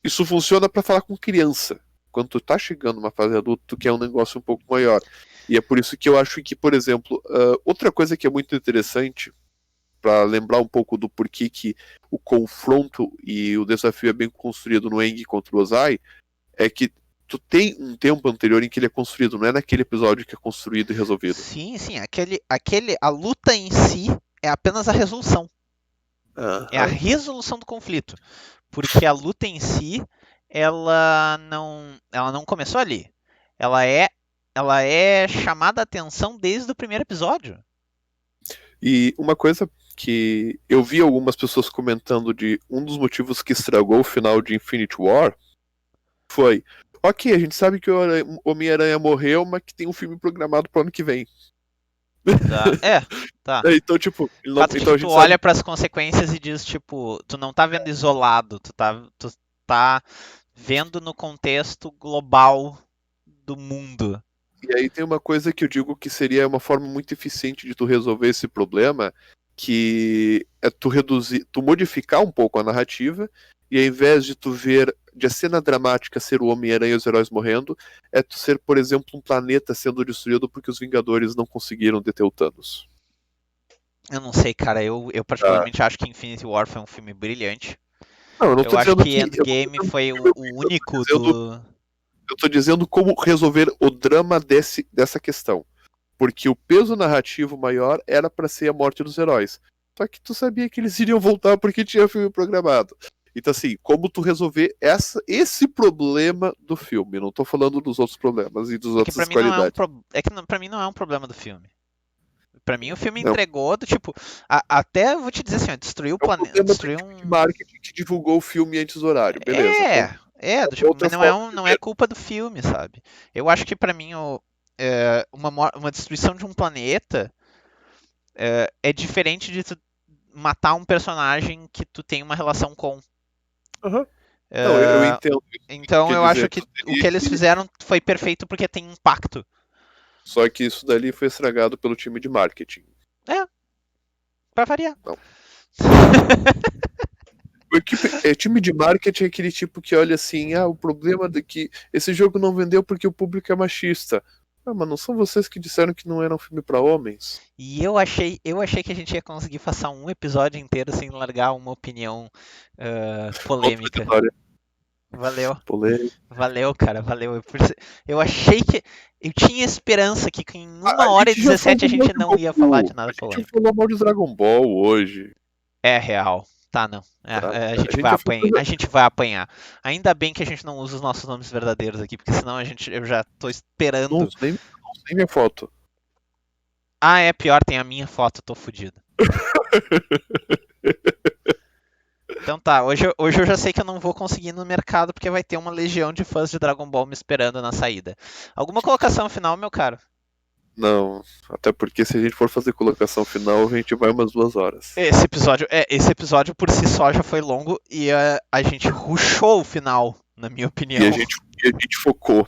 isso funciona pra falar com criança. Quando tu tá chegando numa fase adulta, tu quer um negócio um pouco maior. E é por isso que eu acho que, por exemplo, outra coisa que é muito interessante, pra lembrar um pouco do porquê que o confronto e o desafio é bem construído no Aang contra o Ozai, é que tu tem um tempo anterior em que ele é construído, não é naquele episódio que é construído e resolvido. Sim, sim. A luta em si é apenas a resolução. É a Aham. resolução do conflito. Porque a luta em si, ela não começou ali. Ela é, ela é chamada a atenção desde o primeiro episódio. E uma coisa que eu vi algumas pessoas comentando de um dos motivos que estragou o final de Infinity War foi: ok, a gente sabe que o Homem-Aranha morreu, mas que tem um filme programado pro ano que vem. Tá? Tá. Então, tipo, O fato de então que a tu gente sabe. olha para as consequências e diz, tipo, tu não tá vendo isolado, tu tá vendo no contexto global do mundo. E aí tem uma coisa que eu digo que seria uma forma muito eficiente de tu resolver esse problema, que é tu reduzir, tu modificar um pouco a narrativa, e ao invés de tu ver de a cena dramática ser o Homem-Aranha e os heróis morrendo, é tu ser, por exemplo, um planeta sendo destruído porque os Vingadores não conseguiram deter o Thanos. Eu não sei, cara. Eu Tá? particularmente acho que Infinity War foi um filme brilhante. Não, eu não Eu tô acho dizendo que que. Eu não tô Endgame dizendo foi que o o filme é ruim, único do. eu tô dizendo como resolver o drama dessa questão. Porque o peso narrativo maior era pra ser a morte dos heróis. Só que tu sabia que eles iriam voltar porque tinha filme programado. Então, assim, como tu resolver esse problema do filme? Não tô falando dos outros problemas e das É que pra outras mim não é um qualidades. pro... é que pra mim não é um problema do filme. Pra mim o filme Não. entregou do tipo, até eu vou te dizer assim, ó, destruiu o É um planeta, problema do destruiu time de um. marketing que divulgou o filme antes do horário. Beleza. Do tipo, Outra mas não é forma um, de não é ver. culpa do filme, sabe? Eu acho que pra mim uma destruição de um planeta é diferente de tu matar um personagem que tu tem uma relação com. Aham. Não, eu É, entendo isso que tu então quer eu acho dizer. que Tu o teria que eles que. fizeram foi perfeito porque tem impacto. Só que isso dali foi estragado pelo time de marketing. É, pra variar. Não. Time de marketing é aquele tipo que olha assim, o problema é que esse jogo não vendeu porque o público é machista. Ah, mas não são vocês que disseram que não era um filme pra homens? E eu achei que a gente ia conseguir passar um episódio inteiro sem largar uma opinião polêmica. Contraditória. Valeu, Polêmica. valeu, cara, valeu. Eu achei que. Eu tinha esperança que em A 1h17 a gente já falou mal gente de não ia falar de Goku. A nada gente já polêmico. falou mal de Dragon Ball hoje. É real. Tá, não. Tá? A A gente gente vai já fez apanhar. coisa. A gente vai apanhar. Ainda bem que a gente não usa os nossos nomes verdadeiros aqui, porque senão eu já tô Não esperando. uso nem minha foto. Ah, é pior, tem a minha foto, tô fudido. Então tá, hoje eu já sei que eu não vou conseguir ir no mercado porque vai ter uma legião de fãs de Dragon Ball me esperando na saída. Alguma colocação final, meu caro? Não, até porque se a gente for fazer colocação final, a gente vai umas 2 horas. Esse episódio por si só já foi longo e a gente rushou o final, na minha E a opinião. gente, e a gente focou.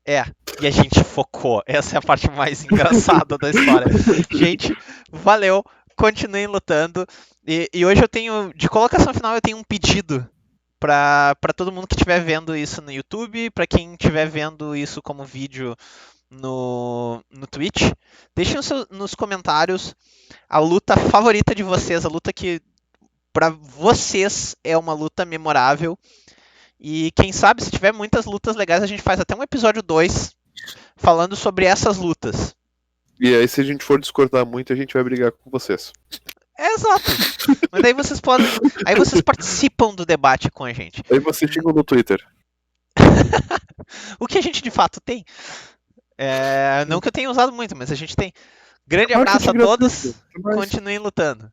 É, e a gente focou. Essa é a parte mais engraçada da história. Gente, valeu, continuem lutando. E hoje eu tenho, de colocação final, eu tenho um pedido para todo mundo que estiver vendo isso no YouTube, para quem estiver vendo isso como vídeo no Twitch. Deixem nos comentários a luta favorita de vocês, a luta que para vocês é uma luta memorável. E quem sabe, se tiver muitas lutas legais, a gente faz até um episódio 2 falando sobre essas lutas. E aí, se a gente for discordar muito, a gente vai brigar com vocês. É exato. Mas aí vocês podem. Aí vocês participam do debate com a gente. Aí vocês chegam no Twitter. O que a gente de fato tem. Não que eu tenha usado muito, mas a gente tem. Grande Marketing abraço a todos. gratuito. Até mais. Continuem lutando.